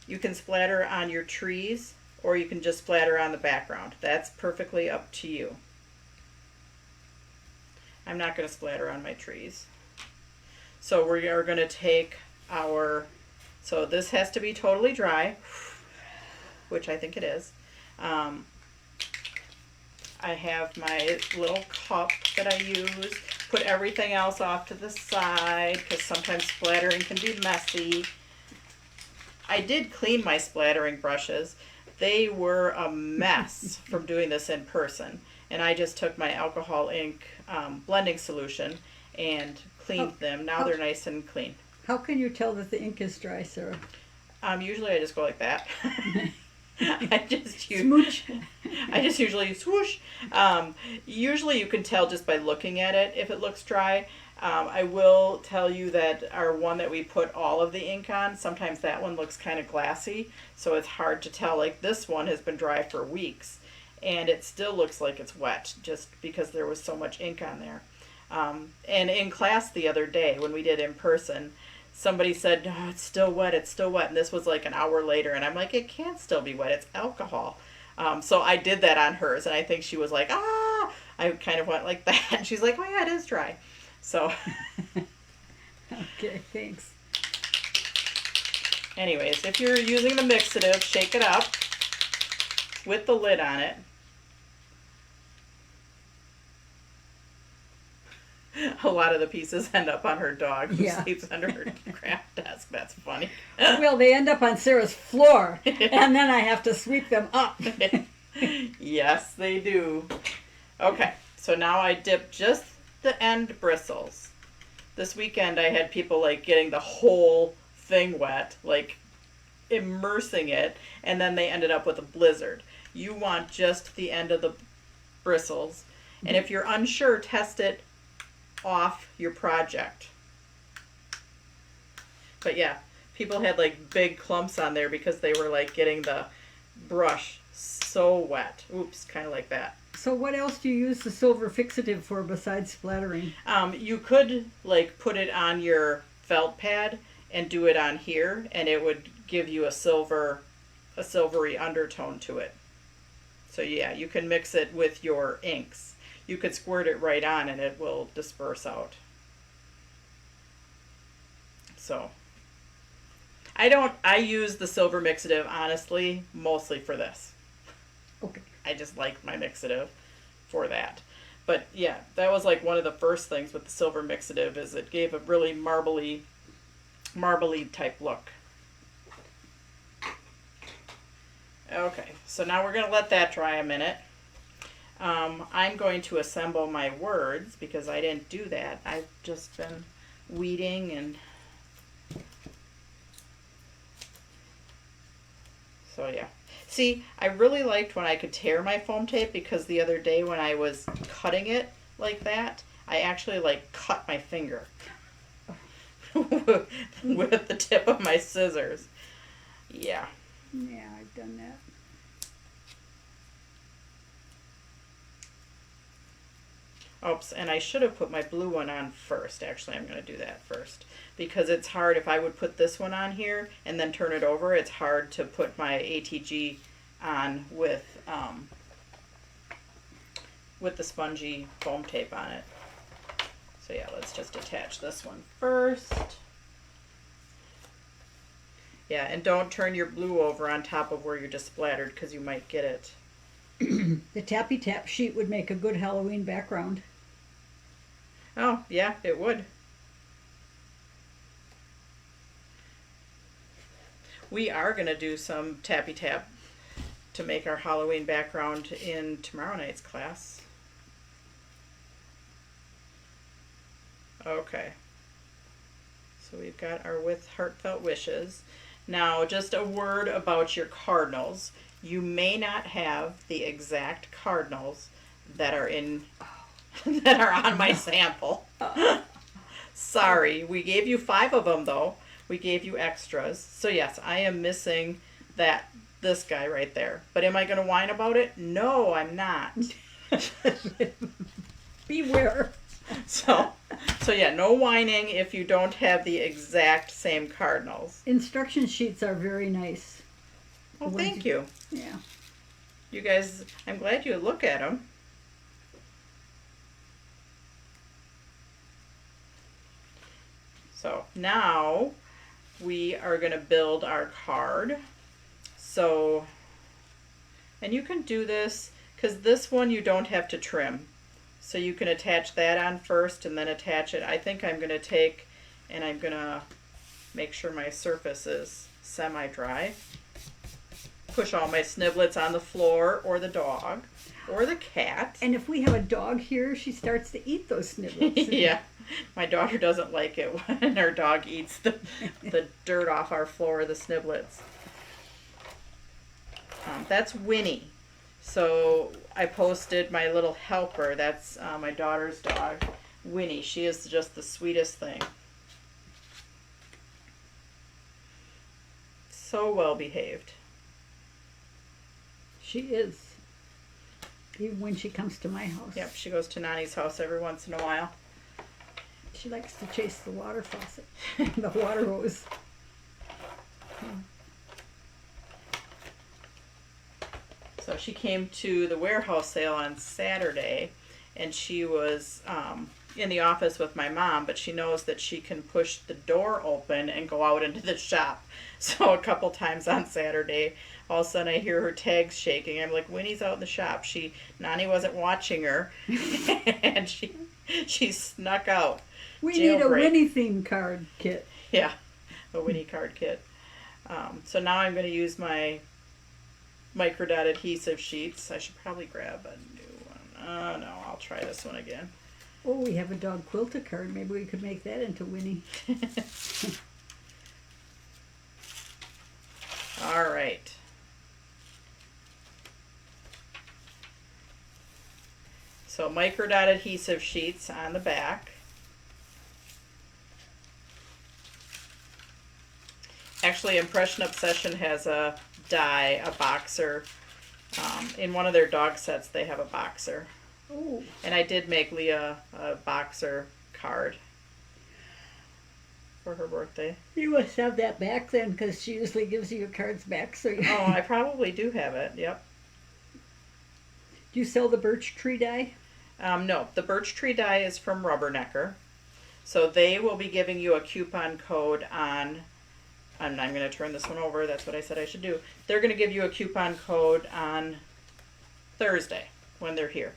you can splatter on your trees, or you can just splatter on the background. That's perfectly up to you. I'm not going to splatter on my trees. So we are going to take so this has to be totally dry, which I think it is. I have my little cup that I use. Put everything else off to the side because sometimes splattering can be messy. I did clean my splattering brushes. They were a mess from doing this in person. And I just took my alcohol ink blending solution and cleaned them. Now they're nice and clean. How can you tell that the ink is dry, Sarah? Usually I just go like that. I just usually swoosh. Usually you can tell just by looking at it if it looks dry. I will tell you that our one that we put all of the ink on, sometimes that one looks kind of glassy, so it's hard to tell. Like this one has been dry for weeks, and it still looks like it's wet just because there was so much ink on there. And in class the other day when we did in person, somebody said, "Oh, it's still wet, it's still wet." And this was like an hour later, and I'm like, it can't still be wet, it's alcohol. So I did that on hers, and I think she was like, ah! I kind of went like that, and she's like, oh yeah, it is dry. So. Okay, thanks. Anyways, if you're using the mixative, shake it up with the lid on it. A lot of the pieces end up on her dog who sleeps under her craft desk. That's funny. Well, they end up on Sarah's floor, and then I have to sweep them up. Yes, they do. Okay, so now I dip just the end bristles. This weekend I had people like getting the whole thing wet, like immersing it, and then they ended up with a blizzard. You want just the end of the bristles. And if you're unsure, test it off your project. But yeah, people had like big clumps on there because they were like getting the brush so wet. Oops, kind of like that. So what else do you use the silver fixative for besides splattering? You could like put it on your felt pad and do it on here, and it would give you a silvery undertone to it. So yeah, you can mix it with your inks. You could squirt it right on and it will disperse out. So I use the silver mixative honestly mostly for this. Okay. I just like my mixative for that. But yeah, that was like one of the first things with the silver mixative is it gave a really marbly type look. Okay, so now we're going to let that dry a minute. I'm going to assemble my words because I didn't do that. I've just been weeding and so yeah. See, I really liked when I could tear my foam tape because the other day when I was cutting it like that, I actually like cut my finger with the tip of my scissors. Yeah. Yeah, I've done that. Oops, and I should have put my blue one on first. Actually, I'm going to do that first because it's hard. If I would put this one on here and then turn it over, it's hard to put my ATG on with the spongy foam tape on it. So yeah, let's just attach this one first. Yeah, and don't turn your blue over on top of where you're just splattered because you might get it. The tappy tap sheet would make a good Halloween background. Oh, yeah, it would. We are going to do some tappy tap to make our Halloween background in tomorrow night's class. Okay. So we've got our with heartfelt wishes. Now, just a word about your cardinals. You may not have the exact cardinals that are in that are on my sample. Sorry, we gave you 5 of them though. We gave you extras. So yes, I am missing this guy right there. But am I going to whine about it? No, I'm not. Beware. So yeah, no whining if you don't have the exact same cardinals. Instruction sheets are very nice. Well, thank you. Yeah. You guys, I'm glad you look at them. So now we are going to build our card. So, and you can do this because this one you don't have to trim. So you can attach that on first and then attach it. I think I'm going to take and I'm going to make sure my surface is semi-dry. Push all my sniblets on the floor or the dog or the cat. And if we have a dog here, she starts to eat those sniblets. Yeah. My daughter doesn't like it when our dog eats the dirt off our floor, the sniblets. That's Winnie. So I posted my little helper. That's my daughter's dog, Winnie. She is just the sweetest thing. So well behaved. She is. Even when she comes to my house. Yep, she goes to Nani's house every once in a while. She likes to chase the water faucet, the water hose. So she came to the warehouse sale on Saturday, and she was in the office with my mom, but she knows that she can push the door open and go out into the shop. So a couple times on Saturday, all of a sudden I hear her tags shaking. I'm like, Winnie's out in the shop. Nani wasn't watching her, and she snuck out. We need a Winnie theme card kit. Yeah, a Winnie card kit. So now I'm going to use my micro dot adhesive sheets. I should probably grab a new one. No, I'll try this one again. Oh, we have a dog quilter card. Maybe we could make that into Winnie. All right. So micro dot adhesive sheets on the back. Actually, Impression Obsession has a die, a boxer. In one of their dog sets, they have a boxer. Oh. And I did make Leah a boxer card for her birthday. You must have that back then, because she usually gives you your cards back. So Oh, I probably do have it. Yep. Do you sell the birch tree die? No, the birch tree die is from Rubbernecker. So they will be giving you a coupon code on, and I'm going to turn this one over. That's what I said I should do. They're going to give you a coupon code on Thursday when they're here.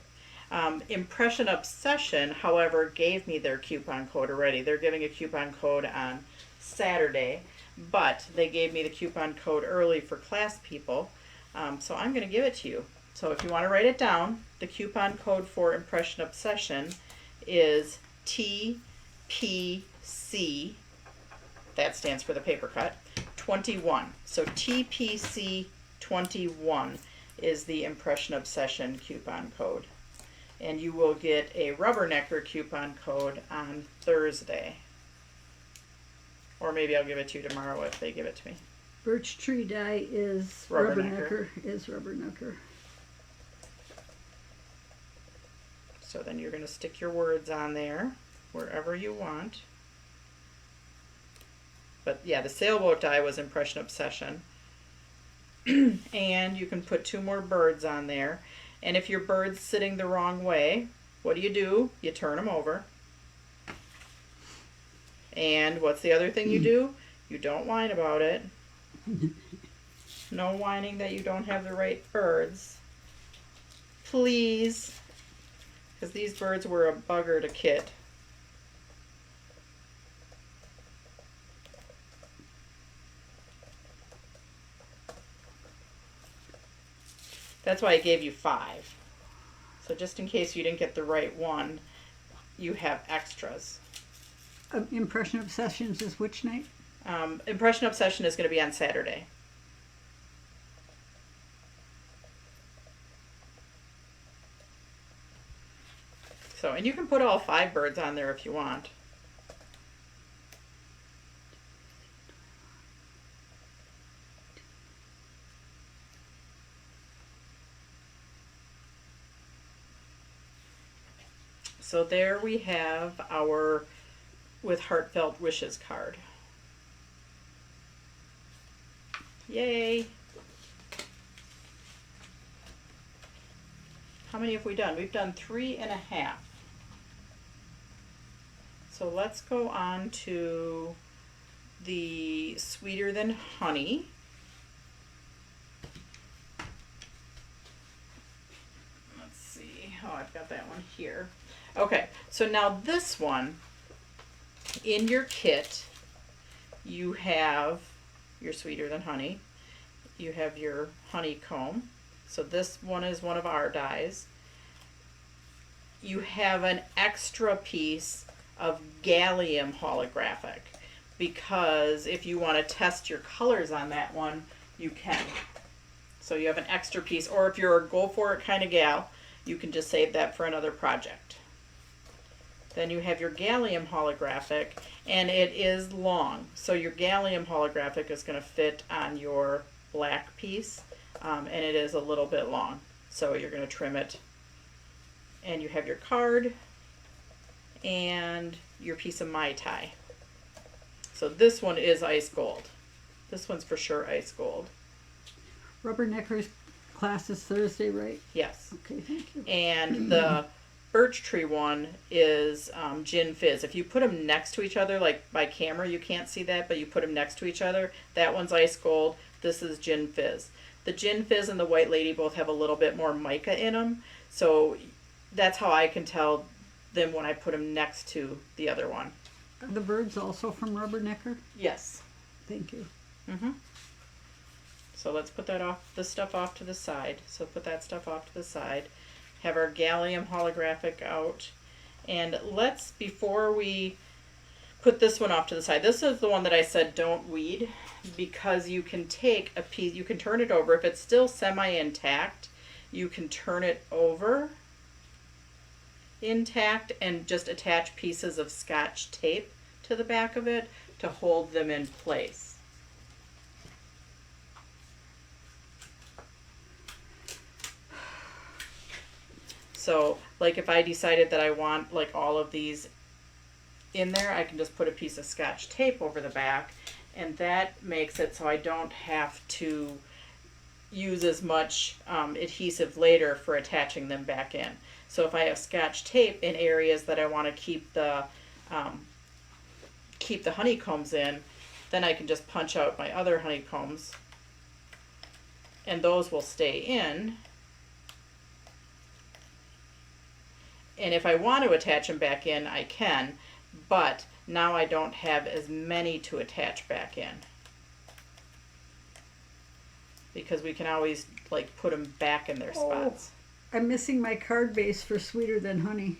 Impression Obsession, however, gave me their coupon code already. They're giving a coupon code on Saturday, but they gave me the coupon code early for class people, so I'm going to give it to you. So if you want to write it down, the coupon code for Impression Obsession is TPC, that stands for the paper cut, 21. So TPC 21 is the Impression Obsession coupon code. And you will get a Rubbernecker coupon code on Thursday. Or maybe I'll give it to you tomorrow if they give it to me. Birch tree die is Rubbernecker. Rubbernecker. So then you're going to stick your words on there wherever you want. But yeah, the sailboat die was Impression Obsession. And you can put 2 more birds on there. And if your bird's sitting the wrong way, what do? You turn them over. And what's the other thing you do? You don't whine about it. No whining that you don't have the right birds. Please. Because these birds were a bugger to kit. That's why I gave you 5. So just in case you didn't get the right one, you have extras. Impression Obsessions is which night? Impression Obsession is going to be on Saturday. So, and you can put all 5 birds on there if you want. So there we have our With Heartfelt Wishes card. Yay! How many have we done? We've done 3.5. So let's go on to the Sweeter Than Honey. Let's see. Oh, I've got that one here. Okay, so now this one, in your kit, you have your Sweeter Than Honey. You have your honeycomb. So this one is one of our dies. You have an extra piece of gallium holographic, because if you want to test your colors on that one, you can. So you have an extra piece, or if you're a go for it kind of gal, you can just save that for another project. Then you have your gallium holographic, and it is long. So your gallium holographic is going to fit on your black piece, and it is a little bit long. So you're going to trim it. And you have your card and your piece of Mai Tai. So this one is ice gold. This one's for sure ice gold. Rubbernecker's class is Thursday, right? Yes. Okay, thank you. And the birch tree one is gin fizz. If you put them next to each other, like by camera you can't see that, but you put them next to each other, that one's ice gold, this is gin fizz. The gin fizz and the white lady both have a little bit more mica in them, so that's how I can tell them when I put them next to the other one. Are the birds also from Rubbernecker? Yes. Thank you. So let's put that off, this stuff off to the side. So put that stuff off to the side. Have our gallium holographic out. And let's, before we put this one off to the side, this is the one that I said don't weed, because you can take a piece, you can turn it over. If it's still semi-intact, you can turn it over intact and just attach pieces of Scotch tape to the back of it to hold them in place. So, like if I decided that I want like all of these in there, I can just put a piece of Scotch tape over the back, and that makes it so I don't have to use as much adhesive later for attaching them back in. So if I have Scotch tape in areas that I want to keep the honeycombs in, then I can just punch out my other honeycombs, and those will stay in. And if I want to attach them back in, I can, but now I don't have as many to attach back in, because we can always like put them back in their spots. I'm missing my card base for Sweeter Than Honey.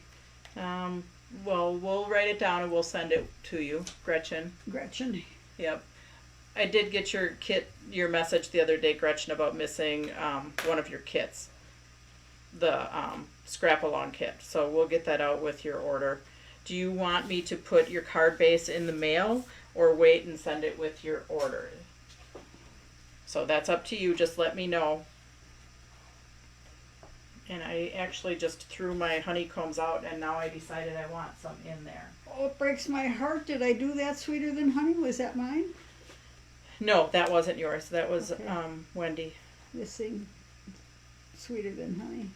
Well, we'll write it down and we'll send it to you, Gretchen. Gretchen. Yep. I did get your message the other day, Gretchen, about missing one of your kits, the Scrap-Along kit. So we'll get that out with your order. Do you want me to put your card base in the mail or wait and send it with your order? So that's up to you. Just let me know. And I actually just threw my honeycombs out, and now I decided I want some in there. Oh, it breaks my heart. Did I do that Sweeter Than Honey? Was that mine? No, that wasn't yours. That was Okay. Wendy. Missing Sweeter Than Honey.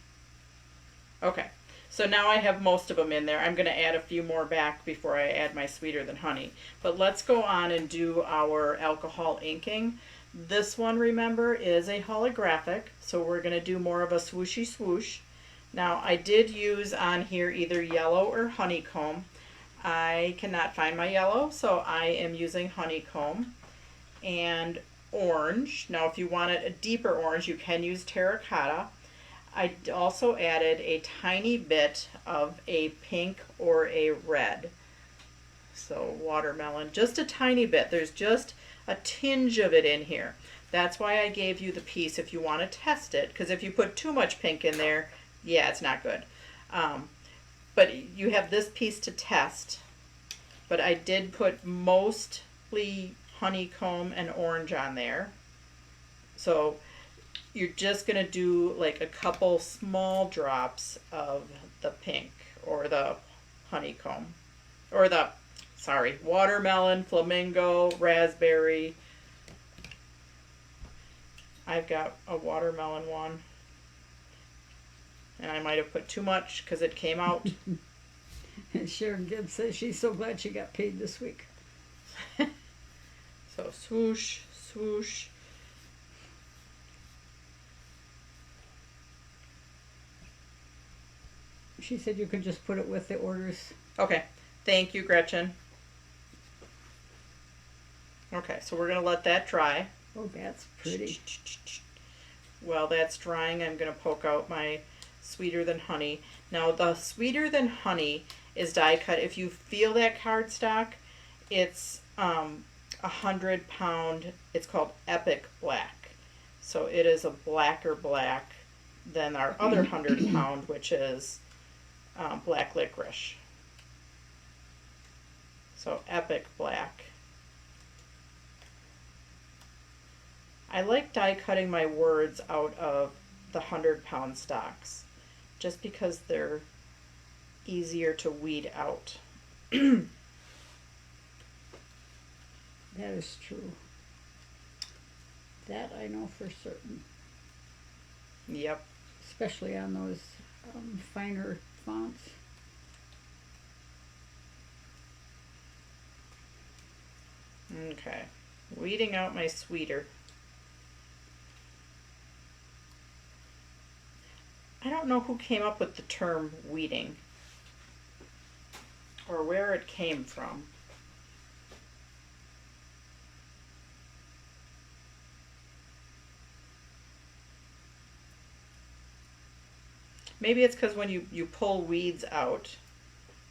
Okay, so now I have most of them in there. I'm going to add a few more back before I add my Sweeter Than Honey. But let's go on and do our alcohol inking. This one, remember, is a holographic, so we're going to do more of a swooshy swoosh. Now, I did use on here either yellow or honeycomb. I cannot find my yellow, so I am using honeycomb. And orange. Now, if you want it a deeper orange, you can use terracotta. I also added a tiny bit of a pink or a red. So watermelon, just a tiny bit. There's just a tinge of it in here. That's why I gave you the piece if you want to test it, because if you put too much pink in there, yeah, it's not good. But you have this piece to test. But I did put mostly honeycomb and orange on there. So you're just going to do like a couple small drops of the pink or the honeycomb or the, sorry, watermelon, flamingo, raspberry. I've got a watermelon one. And I might have put too much because it came out. And Sharon Gibbs says she's so glad she got paid this week. So swoosh, swoosh. She said you could just put it with the orders. Okay. Thank you, Gretchen. Okay, so we're going to let that dry. Oh, that's pretty. While that's drying, I'm going to poke out my Sweeter Than Honey. Now, the Sweeter Than Honey is die cut. If you feel that cardstock, it's 100-pound. It's called Epic Black. So it is a blacker black than our other 100-pound, which is black licorice. So Epic Black. I like die cutting my words out of the 100-pound stocks just because they're easier to weed out. That is true. That I know for certain. Yep. Especially on those finer fonts. Okay. Weeding out my sweeter. I don't know who came up with the term weeding or where it came from. Maybe it's because when you pull weeds out,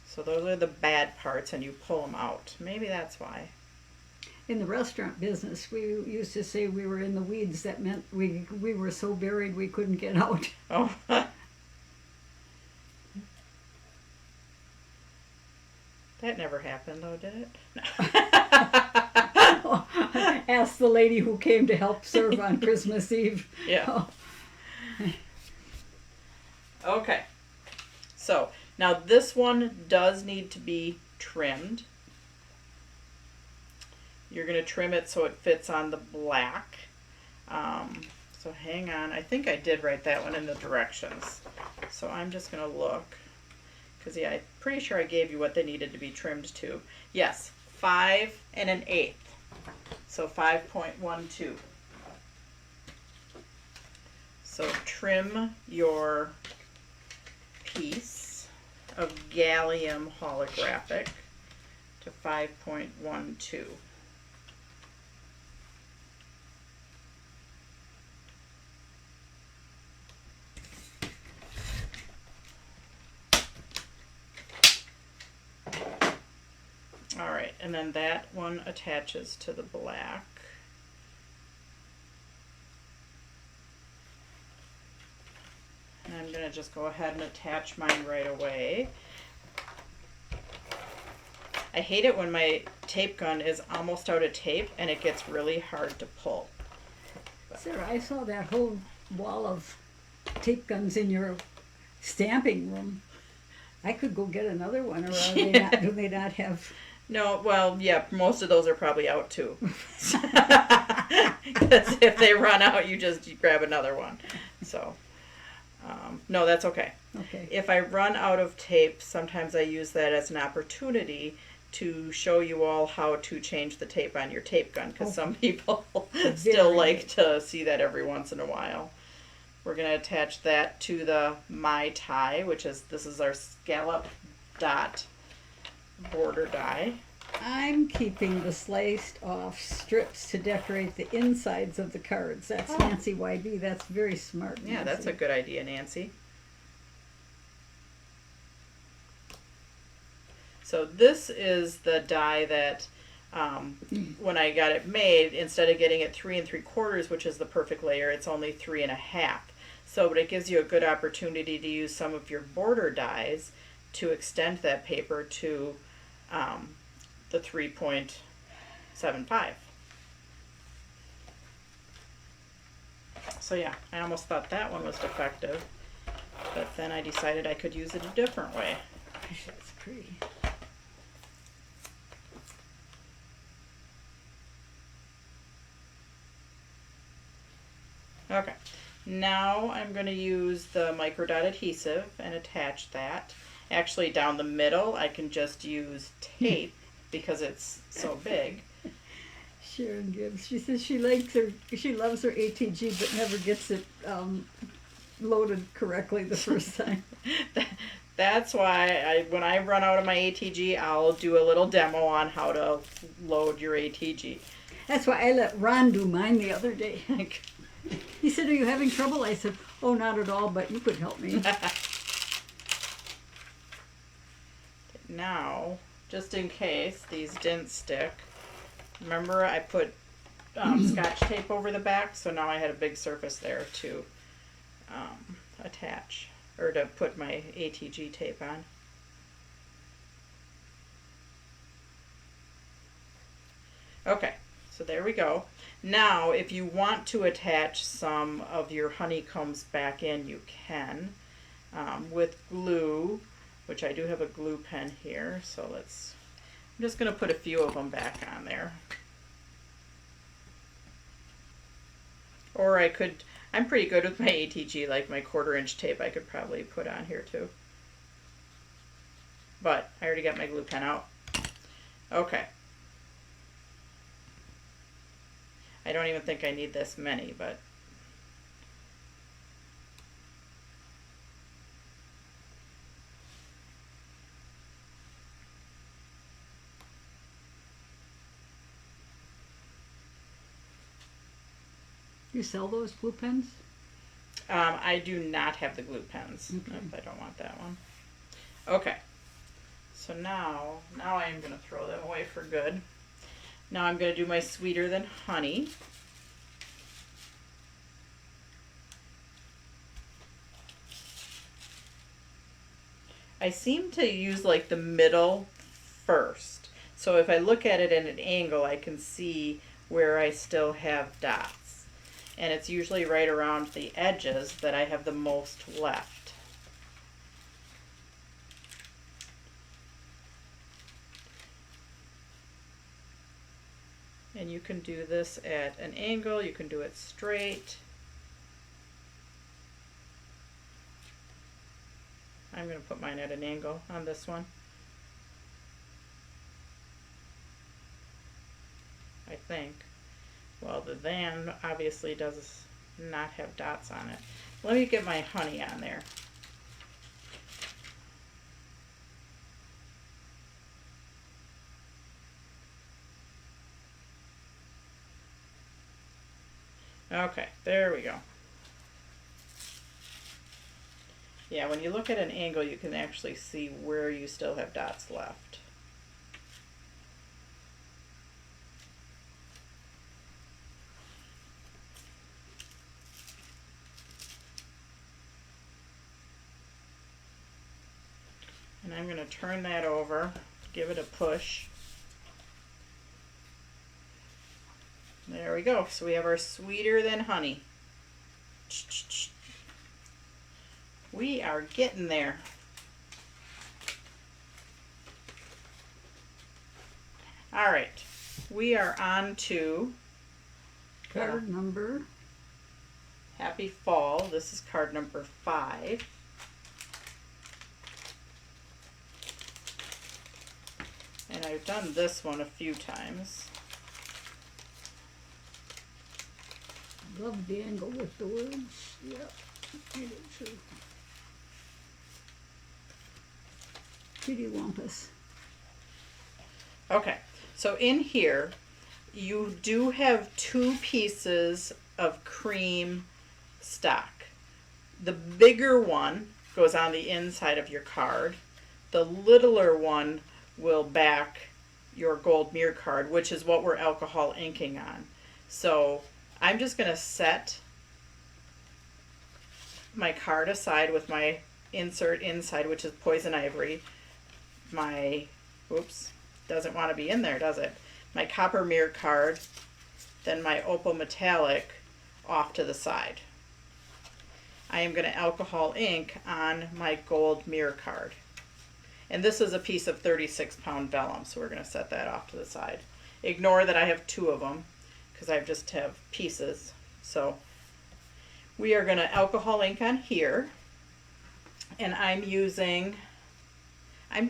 so those are the bad parts and you pull them out. Maybe that's why. In the restaurant business, we used to say we were in the weeds. That meant we were so buried we couldn't get out. Oh. That never happened though, did it? No. Ask the lady who came to help serve on Christmas Eve. Yeah. Oh. Okay. So now this one does need to be trimmed. You're going to trim it so it fits on the black. So hang on. I think I did write that one in the directions. So I'm just going to look. Because, yeah, I'm pretty sure I gave you what they needed to be trimmed to. Yes, 5 1/8. So 5.12. So trim your piece of gallium holographic to 5.12. All right, and then that one attaches to the black. And I'm going to just go ahead and attach mine right away. I hate it when my tape gun is almost out of tape and it gets really hard to pull. Sarah, I saw that whole wall of tape guns in your stamping room. I could go get another one, or are they not, do they not have... No, well, yeah, most of those are probably out too. Because if they run out, you grab another one. So, no, that's okay. Okay. If I run out of tape, sometimes I use that as an opportunity to show you all how to change the tape on your tape gun, because some people still like to see that every once in a while. We're going to attach that to the My Tie, this is our scallop dot border die. I'm keeping the sliced off strips to decorate the insides of the cards. That's Oh. Nancy YB. That's very smart. Yeah, Nancy. that's a good idea, Nancy. So this is the die that when I got it made, instead of getting it 3 3/4, which is the perfect layer, it's only 3 1/2. So, but it gives you a good opportunity to use some of your border dies to extend that paper to the 3.75. So yeah, I almost thought that one was defective, but then I decided I could use it a different way. Gosh, that's pretty. Okay, now I'm going to use the micro dot adhesive and attach that. Actually, down the middle, I can just use tape because it's so big. Sharon Gibbs. She says she loves her ATG, but never gets it loaded correctly the first time. That's why when I run out of my ATG, I'll do a little demo on how to load your ATG. That's why I let Ron do mine the other day. He said, "Are you having trouble?" I said, "Oh, not at all, but you could help me." Now, just in case these didn't stick, remember I put scotch tape over the back, so now I had a big surface there to attach, or to put my ATG tape on. Okay, so there we go. Now, if you want to attach some of your honeycombs back in, you can with glue, which I do have a glue pen here. So I'm just going to put a few of them back on there. Or I'm pretty good with my ATG, like my 1/4" tape I could probably put on here too. But I already got my glue pen out. Okay. I don't even think I need this many, but You sell those glue pens? I do not have the glue pens. Okay. I don't want that one. Okay. So now I am going to throw them away for good. Now I'm going to do my Sweeter Than Honey. I seem to use like the middle first. So if I look at it at an angle, I can see where I still have dots. And it's usually right around the edges that I have the most left. And you can do this at an angle, you can do it straight. I'm going to put mine at an angle on this one. I think. Well, the van obviously does not have dots on it. Let me get my honey on there. Okay, there we go. Yeah, when you look at an angle, you can actually see where you still have dots left. And I'm going to turn that over, give it a push. There we go. So we have our Sweeter Than Honey. We are getting there. All right. We are on to Card number. Happy Fall. This is card number 5. And I've done this one a few times. Love the angle with the words. Yep, I do too. Pretty wampus. Okay, so in here, you do have 2 pieces of cream stock. The bigger one goes on the inside of your card. The littler one will back your gold MirriCard, which is what we're alcohol inking on. So I'm just going to set my card aside with my insert inside, which is poison ivory. My, oops, doesn't want to be in there, does it? My copper MirriCard, then my opal metallic off to the side. I am going to alcohol ink on my gold MirriCard. And this is a piece of 36-pound vellum, so we're going to set that off to the side. Ignore that I have 2 of them, because I just have pieces. So we are going to alcohol ink on here, and I'm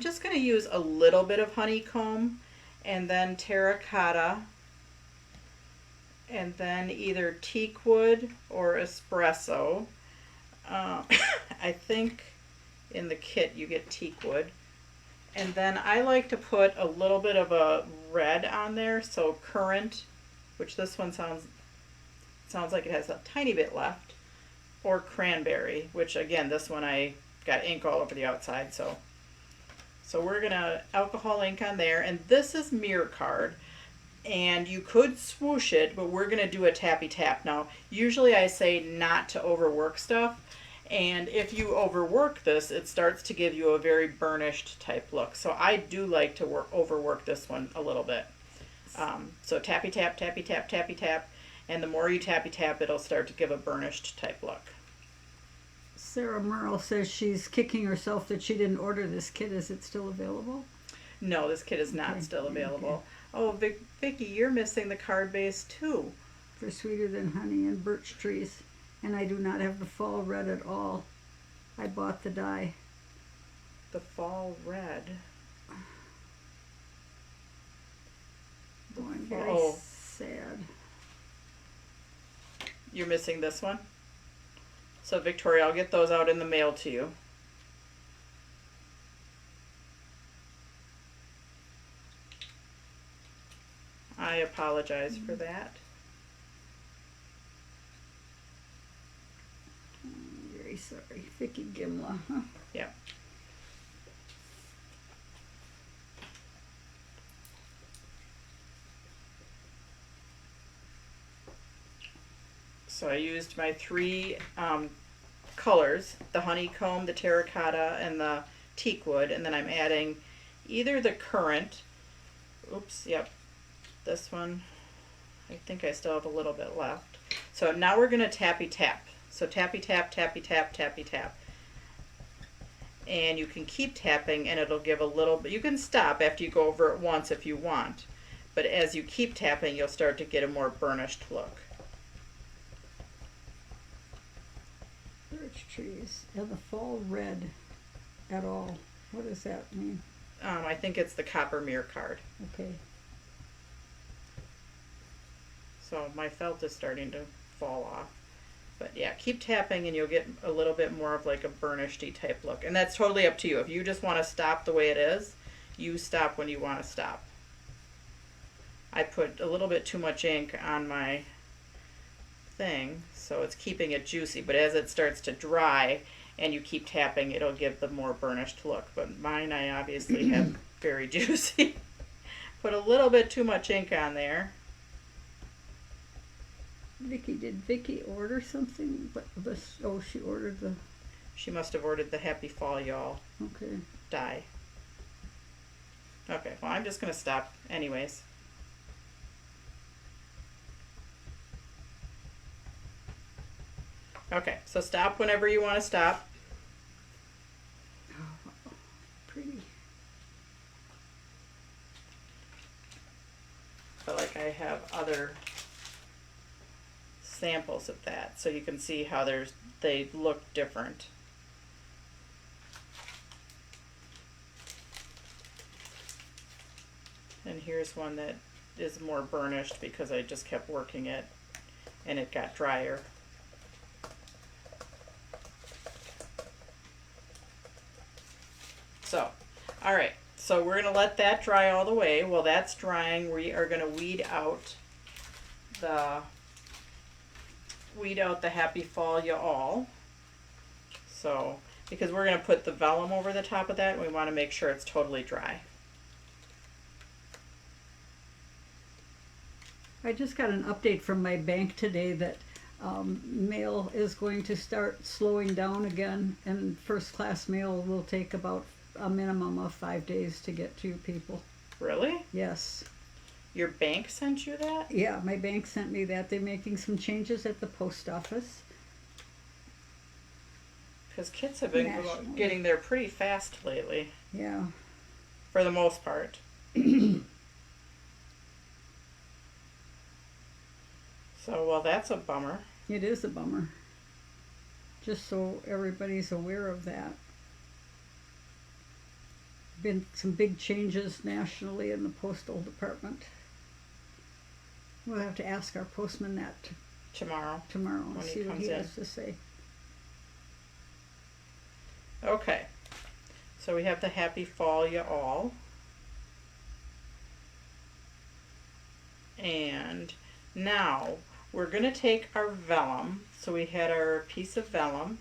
just going to use a little bit of honeycomb, and then terracotta, and then either teakwood or espresso. I think in the kit you get teakwood. And then I like to put a little bit of a red on there, so currant, which this one sounds like it has a tiny bit left, or cranberry, which again, this one I got ink all over the outside, so we're gonna alcohol ink on there. And this is MirriCard, and you could swoosh it, but we're gonna do a tappy tap. Now, usually I say not to overwork stuff, and if you overwork this, it starts to give you a very burnished type look. So I do like to overwork this one a little bit. So tappy tap, tappy tap, tappy tap, and the more you tappy tap, it'll start to give a burnished type look. Sarah Merle says she's kicking herself that she didn't order this kit. Is it still available? No, this kit is not still available. Okay. Oh, Vicki, you're missing the card base too. For Sweeter Than Honey and Birch Trees. And I do not have the fall red at all. I bought the die. The fall red. Oh, I'm very sad. You're missing this one? So Victoria, I'll get those out in the mail to you. I apologize for that. Very sorry. Vicki Gimla, huh? Yep. So I used my 3 colors, the honeycomb, the terracotta, and the teakwood, and then I'm adding either the currant, oops, yep, this one, I think I still have a little bit left. So now we're going to tappy tap. So tappy tap, tappy tap, tappy tap. And you can keep tapping and it'll give a little bit, you can stop after you go over it once if you want, but as you keep tapping, you'll start to get a more burnished look. Birch Trees and the fall red at all. What does that mean? I think it's the copper MirriCard. Okay. So my felt is starting to fall off. But yeah, keep tapping and you'll get a little bit more of like a burnished-y type look. And that's totally up to you. If you just want to stop the way it is, you stop when you want to stop. I put a little bit too much ink on my thing, so it's keeping it juicy. But as it starts to dry and you keep tapping, it'll give the more burnished look. But mine I obviously have very juicy. Put a little bit too much ink on there. Vicki, did Vicki order something? But this, oh, she ordered the. She must have ordered the Happy Fall Y'all Okay. die. Okay, well I'm just gonna stop anyways. Okay, so stop whenever you want to stop. Oh, pretty. But like I have other samples of that, so you can see how they look different. And here's one that is more burnished because I just kept working it and it got drier. So, all right, So we're going to let that dry all the way. While that's drying, we are going to weed out the Happy Fall Ya All. So, because we're going to put the vellum over the top of that, and we want to make sure it's totally dry. I just got an update from my bank today that mail is going to start slowing down again, and first class mail will take about a minimum of 5 days to get to people. Really? Yes. Your bank sent you that? Yeah, my bank sent me that. They're making some changes at the post office. Because kids have been getting there pretty fast lately. Yeah. For the most part. So, well, that's a bummer. It is a bummer. Just so everybody's aware of that. Been some big changes nationally in the postal department. We'll have to ask our postman that Tomorrow. and When he see what comes he in. has to say. Okay. So we have the Happy Fall Ya All. And now we're going to take our vellum. So we had our piece of vellum.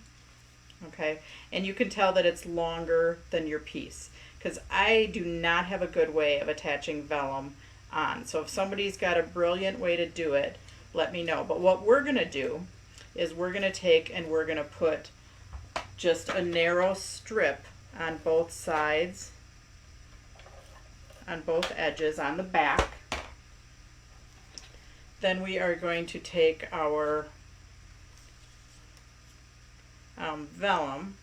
Okay. And you can tell that it's longer than your piece, because I do not have a good way of attaching vellum on. So if somebody's got a brilliant way to do it, let me know. But what we're going to do is we're going to take and we're going to put just a narrow strip on both sides, on both edges, on the back. Then we are going to take our vellum,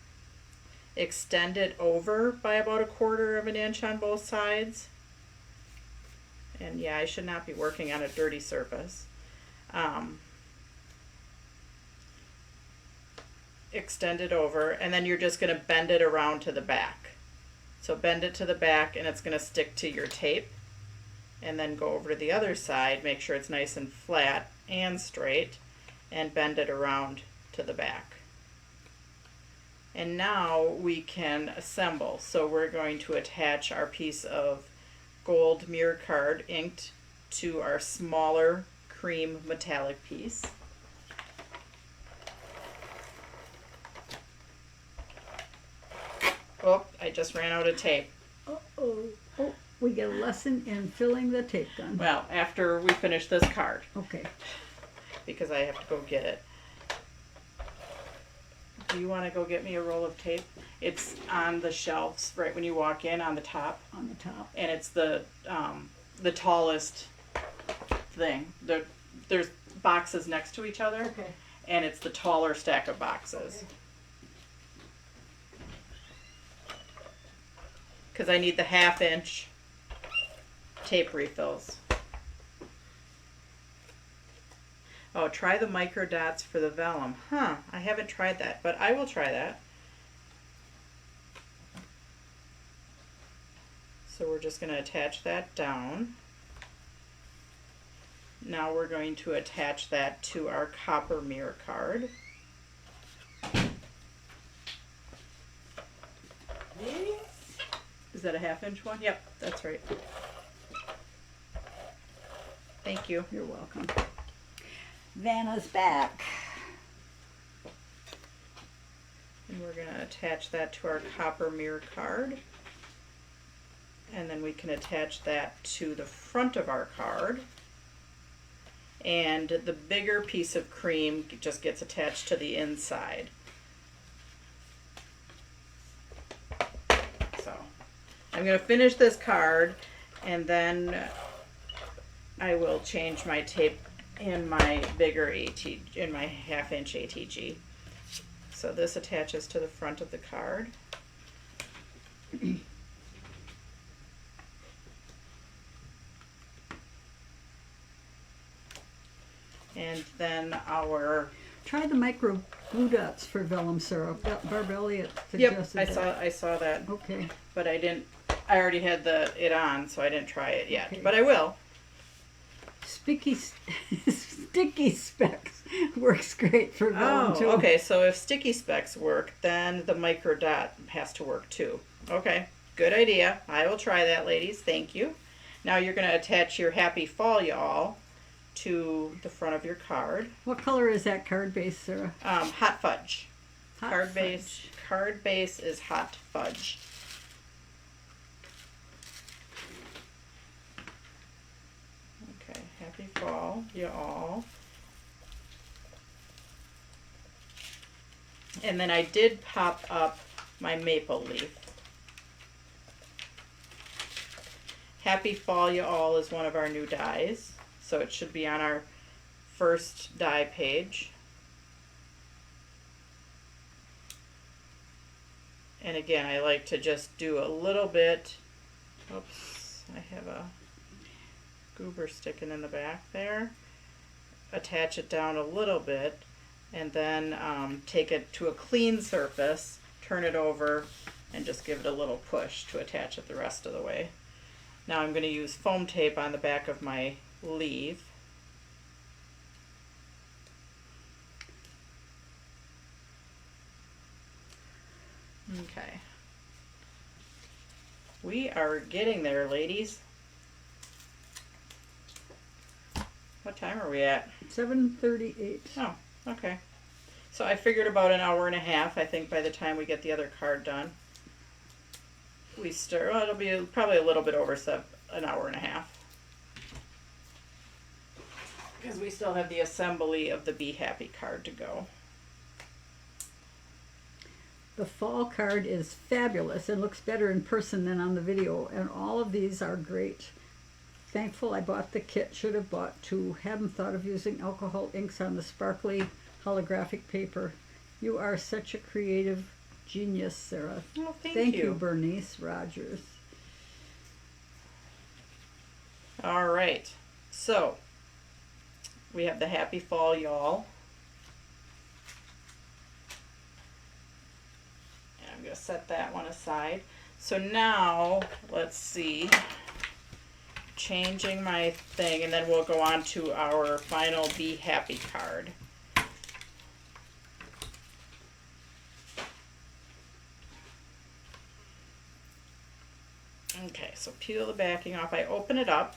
extend it over by about 1/4 of an inch on both sides. And yeah, I should not be working on a dirty surface. Extend it over, and then you're just going to bend it around to the back. So bend it to the back, and it's going to stick to your tape. And then go over to the other side, make sure it's nice and flat and straight, and bend it around to the back. And now we can assemble. So we're going to attach our piece of gold MirriCard inked to our smaller cream metallic piece. Oh, I just ran out of tape. Uh-oh. Oh, we get a lesson in filling the tape gun. Well, after we finish this card, Okay. because I have to go get it. Do you want to go get me a roll of tape? It's on the shelves right when you walk in on the top. On the top. And it's the tallest thing. There's boxes next to each other. Okay. And it's the taller stack of boxes. Okay. Because I need the 1/2 inch tape refills. Oh, try the micro dots for the vellum. Huh, I haven't tried that, but I will try that. So we're just going to attach that down. Now we're going to attach that to our copper MirriCard. Is that a 1/2 inch one? Yep, that's right. Thank you. You're welcome. Vanna's back. And we're going to attach that to our copper MirriCard. And then we can attach that to the front of our card. And the bigger piece of cream just gets attached to the inside. So I'm going to finish this card, and then I will change my tape in my bigger in my 1/2 inch ATG. So this attaches to the front of the card. And then our... Try the micro glue dots for vellum syrup. Barb Elliott suggested Yep, I saw that. Okay. But I already had it on, so I didn't try it yet. Okay. But I will. Sticky specs works great for vellum too. Okay, so if sticky specs work, then the micro dot has to work too. Okay, Good idea. I will try that, ladies. Thank you. Now you're going to attach your Happy Fall Y'all to the front of your card. What color is that card base, Sarah? Hot fudge. Hot Card fudge. base. Card base is hot fudge. Okay, Happy Fall Y'all. And then I did pop up my maple leaf. Happy Fall Y'all is one of our new dies, so it should be on our first die page. And again, I like to just do a little bit. Oops, I have a goober sticking in the back there. Attach it down a little bit, and then take it to a clean surface, turn it over, and just give it a little push to attach it the rest of the way. Now I'm going to use foam tape on the back of my leaf. Okay. We are getting there, ladies. What time are we at? 7:38. Oh, okay. So I figured about an hour and a half, I think, by the time we get the other card done. We start, well, it'll be probably a little bit over an hour and a half. Because we still have the assembly of the Be Happy card to go. The fall card is fabulous. It looks better in person than on the video, and all of these are great. Thankful I bought the kit. Should have bought two. Haven't thought of using alcohol inks on the sparkly holographic paper. You are such a creative genius, Sarah. Well, Thank you, Bernice Rogers. All right. So, we have the Happy Fall Y'all. And I'm going to set that one aside. So now, let's see. Changing my thing, and then we'll go on to our final Be Happy card. Okay, so peel the backing off. I open it up,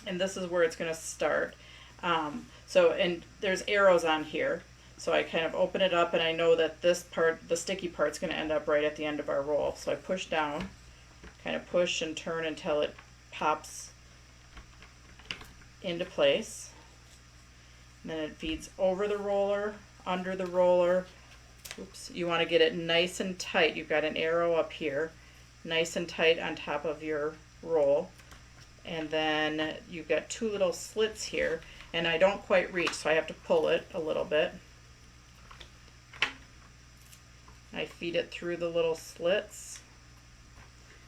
and this is where it's going to start. And there's arrows on here, so I kind of open it up, and I know that this part, the sticky part's going to end up right at the end of our roll. So I push down, kind of push and turn until it pops into place. And then it feeds over the roller, under the roller. Oops, you want to get it nice and tight. You've got an arrow up here. Nice and tight on top of your roll, and then you've got two little slits here, and I don't quite reach, so I have to pull it a little bit. I feed it through the little slits.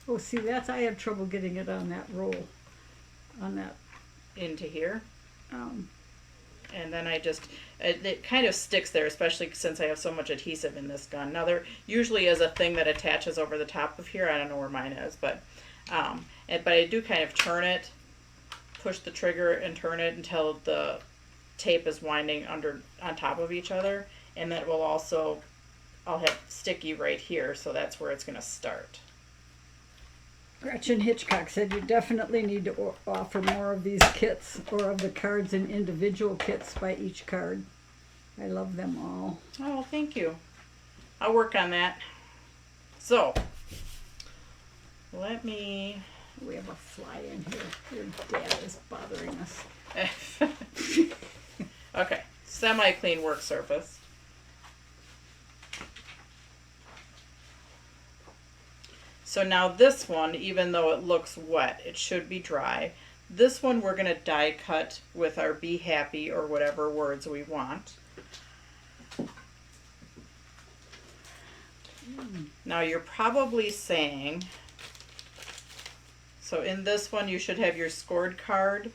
Oh, see, I have trouble getting it on that roll, on that. Into here. And then it kind of sticks there, especially since I have so much adhesive in this gun. Now there usually is a thing that attaches over the top of here. I don't know where mine is, but I do kind of turn it, push the trigger and turn it until the tape is winding on top of each other, and that will also, I'll have sticky right here, so that's where it's going to start. Gretchen Hitchcock said you definitely need to offer more of these kits, or of the cards in individual kits by each card. I love them all. Oh, thank you. I'll work on that. So, let me... We have a fly in here. Your dad is bothering us. Okay, semi-clean work surface. So now this one, even though it looks wet, it should be dry. This one we're going to die cut with our Be Happy or whatever words we want. Now you're probably saying, so in this one you should have your scored card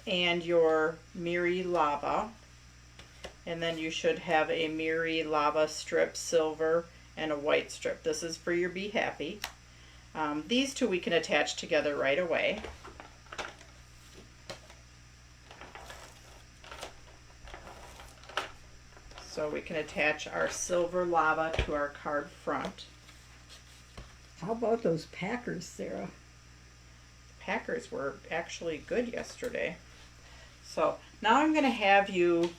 and your Merry Lava. And then you should have a Merry Lava strip, silver, and a white strip. This is for your Be Happy. These two we can attach together right away. So we can attach our silver lava to our card front. How about those Packers, Sarah? Packers were actually good yesterday. So now I'm going to have you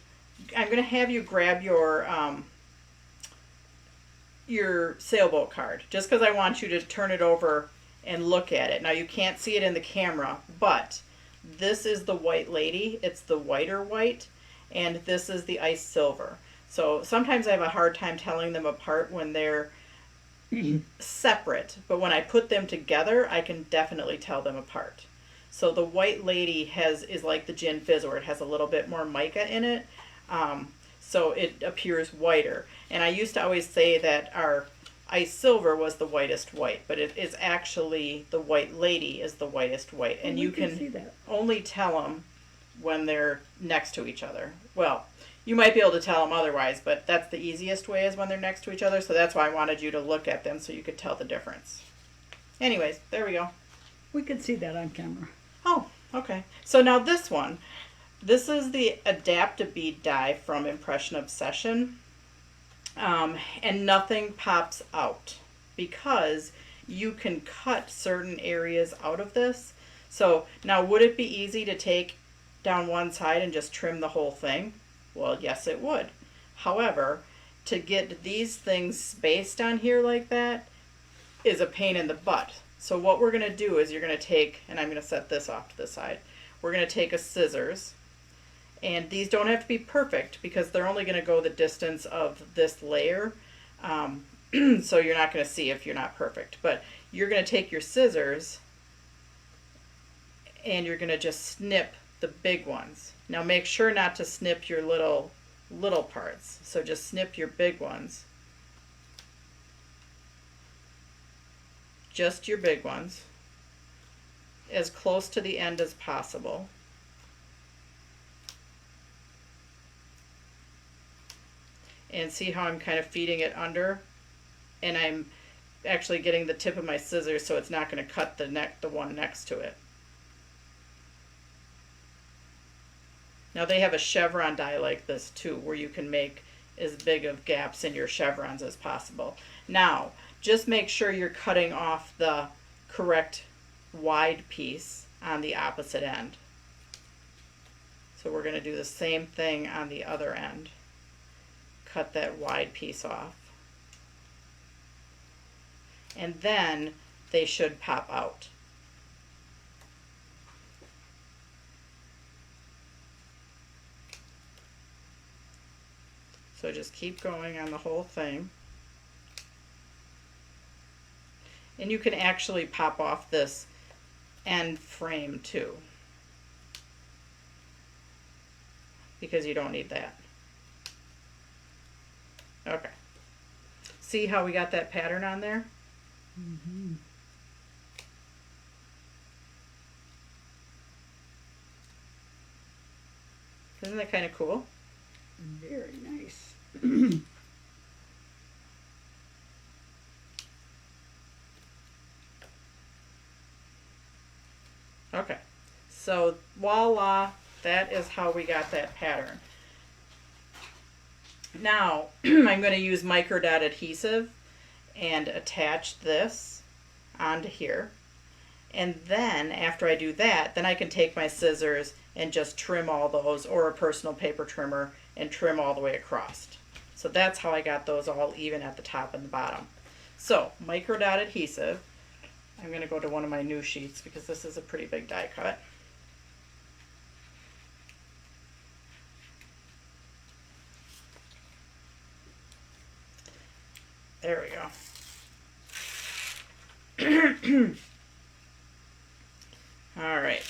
grab your sailboat card, just because I want you to turn it over and look at it. Now you can't see it in the camera, but this is the white lady. It's the whiter white, and this is the ice silver. So sometimes I have a hard time telling them apart when they're separate, but when I put them together, I can definitely tell them apart. So the white lady is like the gin fizz, where it has a little bit more mica in it, so it appears whiter. And I used to always say that our ice silver was the whitest white, but it is actually the white lady is the whitest white, and you can see that. only tell them when they're next to each other. Well, you might be able to tell them otherwise, but that's the easiest way, is when they're next to each other. So that's why I wanted you to look at them so you could tell the difference. Anyways, there we go. We could see that on camera. Oh, okay. So now this one. This is the Bead Die from Impression Obsession. And nothing pops out because you can cut certain areas out of this. So now, would it be easy to take down one side and just trim the whole thing? Well, yes, it would. However, to get these things spaced on here like that is a pain in the butt. So what we're going to do is you're going to take, and I'm going to set this off to the side. We're going to take a scissors, and these don't have to be perfect because they're only going to go the distance of this layer. So you're not going to see if you're not perfect. But you're going to take your scissors and you're going to just snip the big ones. Now make sure not to snip your little parts. So just snip your big ones. Just your big ones. As close to the end as possible. And see how I'm kind of feeding it under? And I'm actually getting the tip of my scissors so it's not going to cut the one next to it. Now they have a chevron die like this too, where you can make as big of gaps in your chevrons as possible. Now, just make sure you're cutting off the correct wide piece on the opposite end. So we're going to do the same thing on the other end. Cut that wide piece off. And then they should pop out. So just keep going on the whole thing. And you can actually pop off this end frame too, because you don't need that. Okay. See how we got that pattern on there? Mm-hmm. Isn't that kind of cool? Very nice. Okay, so voila, that is how we got that pattern. Now, I'm going to use micro dot adhesive and attach this onto here. And then, after I do that, then I can take my scissors and just trim all those, or a personal paper trimmer, and trim all the way across. So that's how I got those all even at the top and the bottom. So, micro dot adhesive. I'm going to go to one of my new sheets because this is a pretty big die cut. There we go. All right.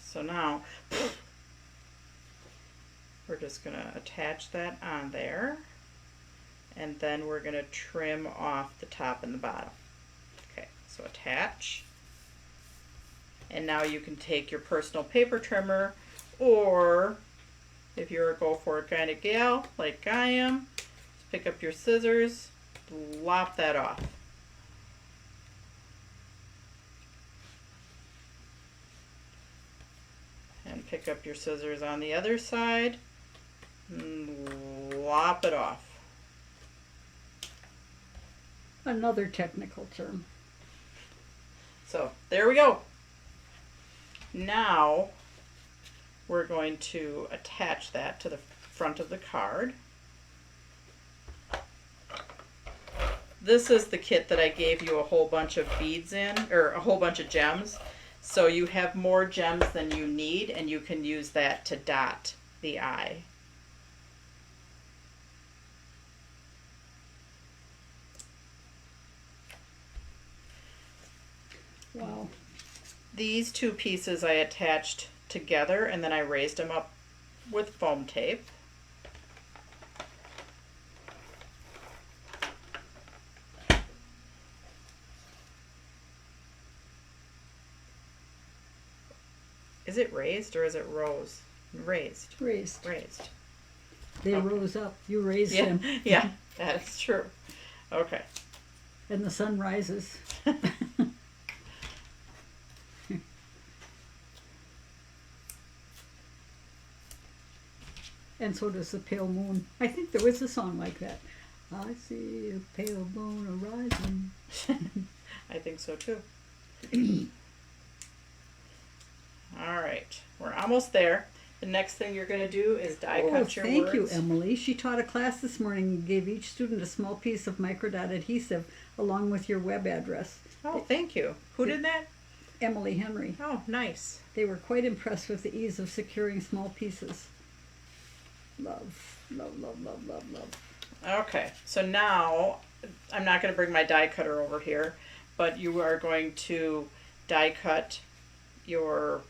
So now we're just going to attach that on there, and then we're going to trim off the top and the bottom. Okay, so attach, and now you can take your personal paper trimmer, or if you're a go for it kind of gal like I am, just pick up your scissors lop that off. And pick up your scissors on the other side and lop it off. Another technical term. So there we go. Now we're going to attach that to the front of the card. This is the kit that I gave you a whole bunch of beads in, or a whole bunch of gems. So you have more gems than you need, and you can use that to dot the eye. Wow. These two pieces I attached together, and then I raised them up with foam tape. Is it raised or is it rose? Raised. Raised. Raised. They Okay. rose up. You raised Yeah, them. yeah, that is true. Okay. And the sun rises. And so does the pale moon. I think there was a song like that. I see a pale moon arising. I think so too. All right, we're almost there. The next thing you're going to do is die cut your thank words. you, Emily. She taught a class this morning and gave each student a small piece of microdot adhesive along with your web address. Oh, thank you. Who did that? Emily Henry. Oh, nice. They were quite impressed with the ease of securing small pieces. Love, love, love, love, love, love. Okay, so now I'm not going to bring my die cutter over here, but you are going to die cut your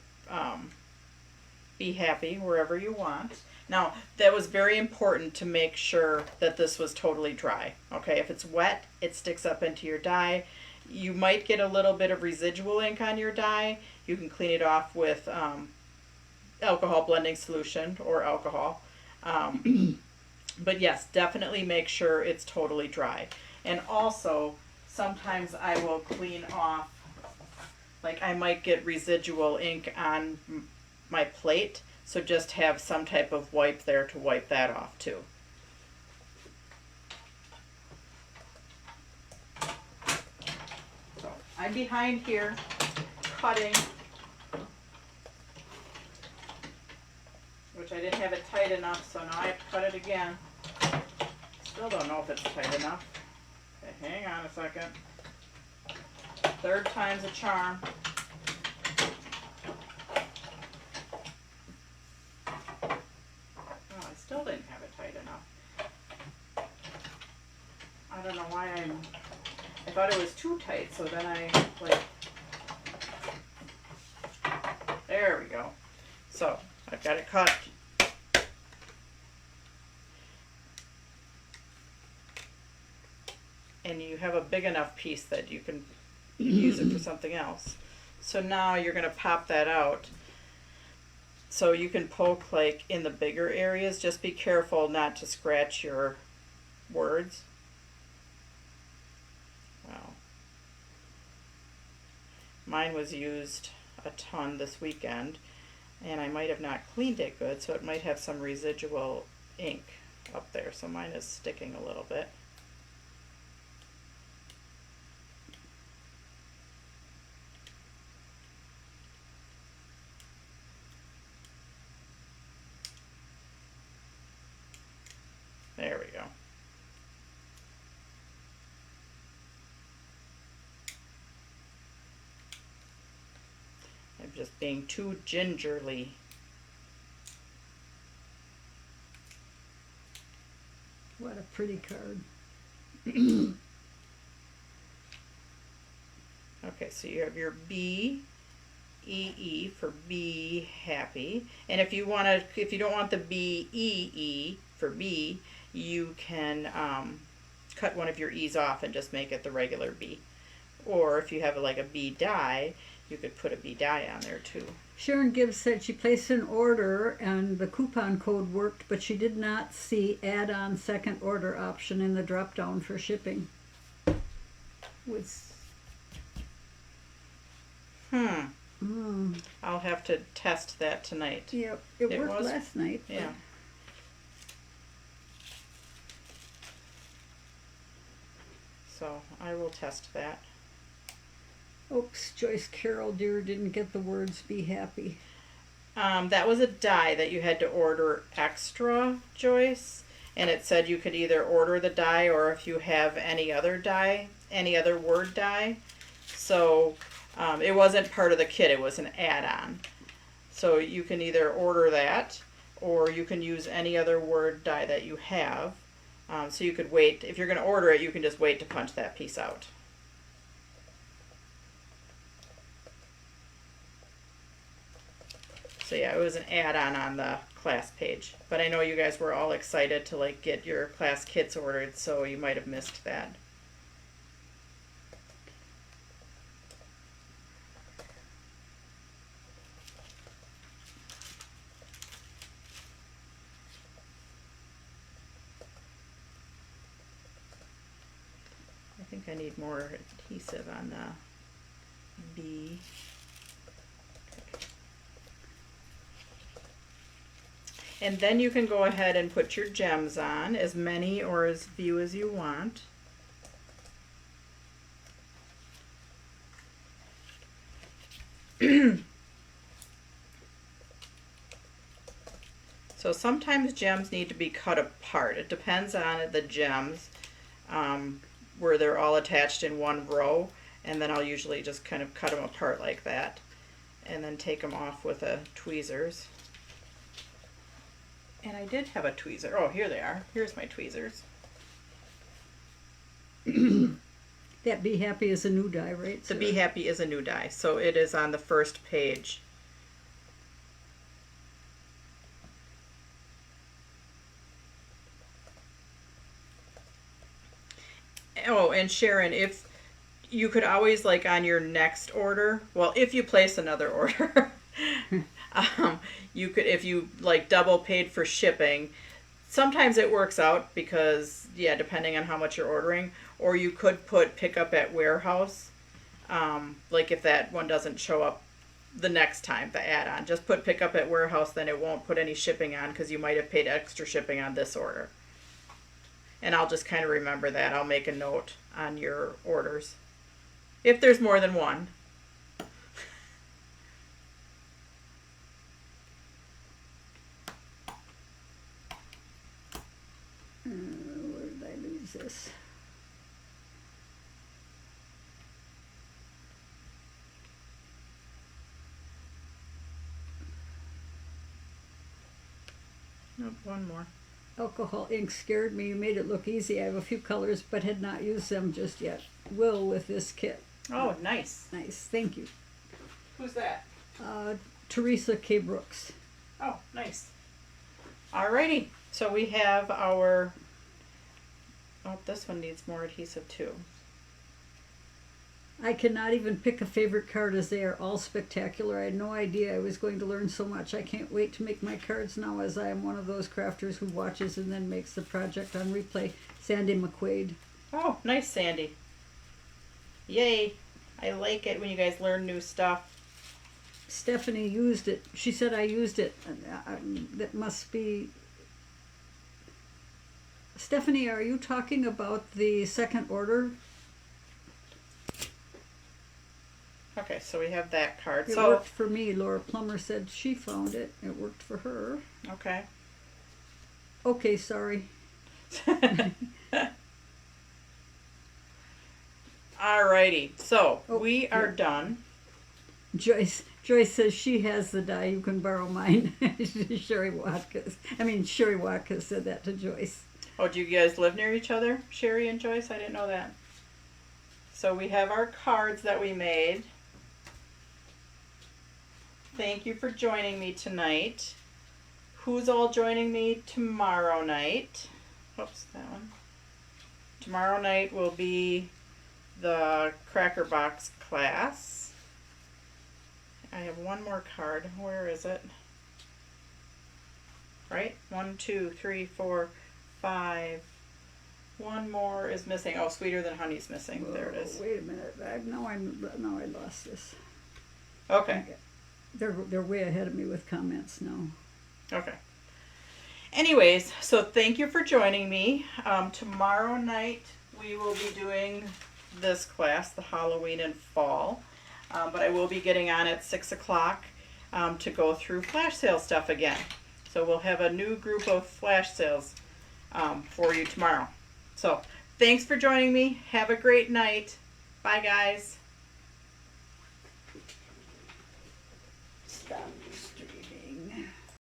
Be Happy wherever you want. Now, that was very important to make sure that this was totally dry. Okay, if it's wet, it sticks up into your die. You might get a little bit of residual ink on your die. You can clean it off with alcohol blending solution or alcohol. But yes, definitely make sure it's totally dry. And also, sometimes I will clean off, like I might get residual ink on my plate, so just have some type of wipe there to wipe that off too. So I'm behind here cutting, which I didn't have it tight enough, so now I have to cut it again. Still don't know if it's tight enough. Okay, hang on a second. Third time's a charm. Oh, I still didn't have it tight enough. I don't know why I thought it was too tight, so then there we go. So, I've got it cut. And you have a big enough piece that you can use it for something else. So now you're going to pop that out. So you can poke like in the bigger areas. Just be careful not to scratch your words. Wow. Mine was used a ton this weekend, and I might have not cleaned it good, so it might have some residual ink up there. So mine is sticking a little bit. There we go. I'm just being too gingerly. What a pretty card. Okay, so you have your B, E for Be Happy. And if you don't want the B for B, you can cut one of your E's off and just make it the regular B. Or if you have like a Bead Die, you could put a Bead Die on there too. Sharon Gibbs said she placed an order and the coupon code worked, but she did not see add-on second order option in the drop-down for shipping. I'll have to test that tonight. Yep, it worked last night. Yeah. So I will test that. Oops, Joyce Carroll dear didn't get the words "be happy." That was a die that you had to order extra, Joyce, and it said you could either order the die or if you have any other die, any other word die. So it wasn't part of the kit, it was an add-on. So you can either order that or you can use any other word die that you have. So you could wait, if you're going to order it, you can just wait to punch that piece out. So yeah, it was an add-on on the class page. But I know you guys were all excited to like get your class kits ordered, so you might have missed that. I think I need more adhesive on the B. And then you can go ahead and put your gems on, as many or as few as you want. So sometimes gems need to be cut apart. It depends on the gems, where they're all attached in one row, and then I'll usually just kind of cut them apart like that and then take them off with a tweezers. And I did have a tweezer. Oh, here they are. Here's my tweezers. That "be happy" is a new die, right? The Be Happy is a new die, so it is on the first page. Oh, and Sharon, if you could always, like on your next order, well, if you place another order, you could, if you like double paid for shipping, sometimes it works out because, yeah, depending on how much you're ordering, or you could put pick up at warehouse. Like if that one doesn't show up the next time, the add-on, just put pick up at warehouse, then it won't put any shipping on because you might have paid extra shipping on this order. And I'll just kind of remember that. I'll make a note on your orders if there's more than one. Where did I lose this? Nope, one more. Alcohol ink scared me. You made it look easy. I have a few colors but had not used them just yet. Will with this kit. Oh, nice. Nice, thank you. Who's that? Teresa K. Brooks. Oh, nice. Alrighty. So we have our, oh, this one needs more adhesive too. I cannot even pick a favorite card as they are all spectacular. I had no idea I was going to learn so much. I can't wait to make my cards now, as I am one of those crafters who watches and then makes the project on replay. Sandy McQuaid. Oh, nice, Sandy. Yay. I like it when you guys learn new stuff. Stephanie used it. She said I used it. That must be... Stephanie, are you talking about the second order? Okay, so we have that card. It So worked for me. Laura Plummer said she found it. It worked for her. okay. Okay, sorry. Alrighty, so Oh, we are yeah. done. Joyce says she has the die. You can borrow mine. Sherry Watkins said that to Joyce. Oh, do you guys live near each other, Sherry and Joyce? I didn't know that. So we have our cards that we made. Thank you for joining me tonight. Who's all joining me tomorrow night? Whoops, that one. Tomorrow night will be the Cracker Box class. I have one more card. Where is it? Right? 1, 2, 3, 4, 5. One more is missing. Oh, Sweeter Than Honey's missing. Whoa, there it is. Wait a minute. Now I lost this. Okay. They're way ahead of me with comments now. Okay. Anyways, so thank you for joining me. Tomorrow night we will be doing this class, the Halloween and Fall. But I will be getting on at 6 o'clock to go through flash sale stuff again. So we'll have a new group of flash sales for you tomorrow. So thanks for joining me. Have a great night. Bye, guys.